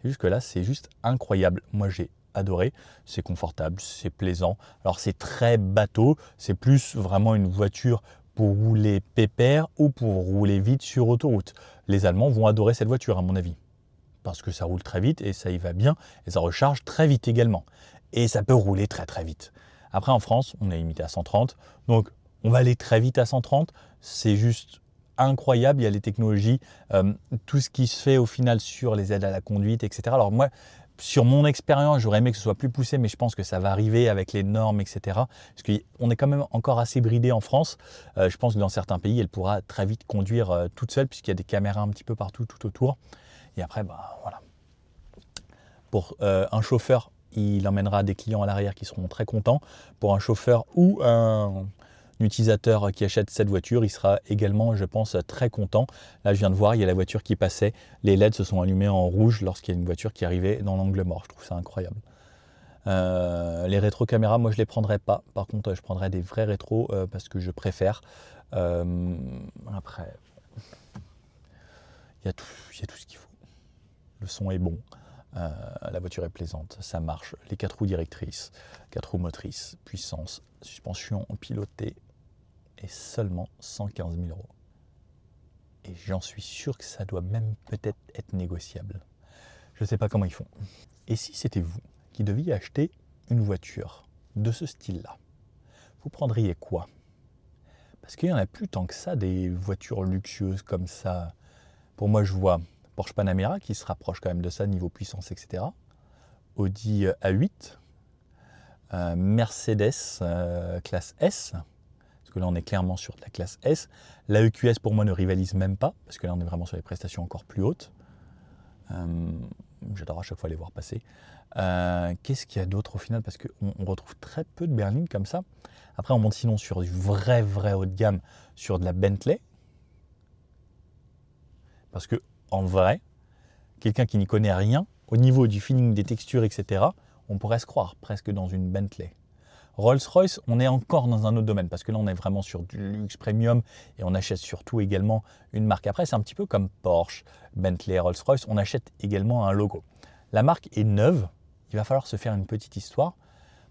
C'est juste que là, c'est juste incroyable. Moi, j'ai adoré. C'est confortable, c'est plaisant. Alors, c'est très bateau. C'est plus vraiment une voiture pour rouler pépère ou pour rouler vite sur autoroute. Les Allemands vont adorer cette voiture, à mon avis. Parce que ça roule très vite et ça y va bien. Et ça recharge très vite également. Et ça peut rouler très vite. Après, en France, on est limité à 130. Donc, on va aller très vite à 130. C'est juste incroyable. Il y a les technologies, tout ce qui se fait au final sur les aides à la conduite, etc. Alors moi, sur mon expérience, j'aurais aimé que ce soit plus poussé, mais je pense que ça va arriver avec les normes, etc. Parce qu'on est quand même encore assez bridé en France. Je pense que dans certains pays, elle pourra très vite conduire toute seule, puisqu'il y a des caméras un petit peu partout, tout autour. Et après, bah, voilà. Pour un chauffeur, il emmènera des clients à l'arrière qui seront très contents. Pour un chauffeur ou un utilisateur qui achète cette voiture, il sera également, je pense, très content. Là, je viens de voir, il y a la voiture qui passait. Les LED se sont allumés en rouge lorsqu'il y a une voiture qui arrivait dans l'angle mort. Je trouve ça incroyable. Les rétro-caméras, moi, je ne les prendrais pas. Par contre, je prendrais des vrais rétros parce que je préfère. Après, il y a tout ce qu'il faut. Le son est bon. La voiture est plaisante, ça marche. Les 4 roues directrices, 4 roues motrices, puissance, suspension pilotée et seulement 115 000 €. Et j'en suis sûr que ça doit même peut-être être négociable. Je ne sais pas comment ils font. Et si c'était vous qui deviez acheter une voiture de ce style-là, vous prendriez quoi? Parce qu'il n'y en a plus tant que ça, des voitures luxueuses comme ça. Pour moi, je vois Porsche Panamera qui se rapproche quand même de ça niveau puissance, etc. Audi A8, Mercedes classe S, parce que là on est clairement sur de la classe S. La EQS pour moi ne rivalise même pas, parce que là on est vraiment sur les prestations encore plus hautes. J'adore à chaque fois les voir passer. Qu'est-ce qu'il y a d'autre au final? Parce qu'on retrouve très peu de berlines comme ça. Après on monte sinon sur du vrai haut de gamme, sur de la Bentley. Parce que en vrai, quelqu'un qui n'y connaît rien, au niveau du feeling des textures, etc., on pourrait se croire presque dans une Bentley. Rolls-Royce, on est encore dans un autre domaine, parce que là, on est vraiment sur du luxe premium, et on achète surtout également une marque. Après, c'est un petit peu comme Porsche, Bentley, Rolls-Royce, on achète également un logo. La marque est neuve, il va falloir se faire une petite histoire,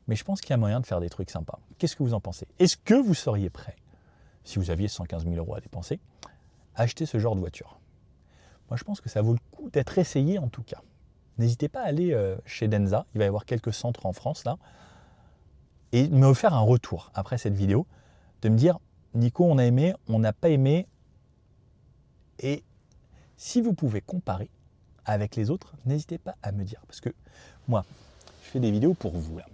mais je pense qu'il y a moyen de faire des trucs sympas. Qu'est-ce que vous en pensez? Est-ce que vous seriez prêt, si vous aviez 115 000 € à dépenser, à acheter ce genre de voiture? Moi, je pense que ça vaut le coup d'être essayé en tout cas. N'hésitez pas à aller chez Denza. Il va y avoir quelques centres en France là. Et me faire un retour après cette vidéo. De me dire, Nico, on a aimé, on n'a pas aimé. Et si vous pouvez comparer avec les autres, n'hésitez pas à me dire. Parce que moi, je fais des vidéos pour vous là.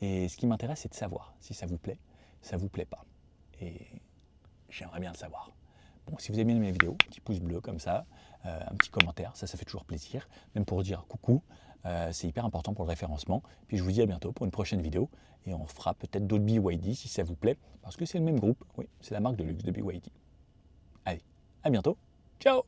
Et ce qui m'intéresse, c'est de savoir si ça vous plaît pas. Et j'aimerais bien le savoir. Bon, si vous aimez mes vidéos, un petit pouce bleu comme ça, un petit commentaire, ça fait toujours plaisir. Même pour dire coucou, c'est hyper important pour le référencement. Puis je vous dis à bientôt pour une prochaine vidéo. Et on fera peut-être d'autres BYD si ça vous plaît. Parce que c'est le même groupe, oui, c'est la marque de luxe de BYD. Allez, à bientôt, ciao!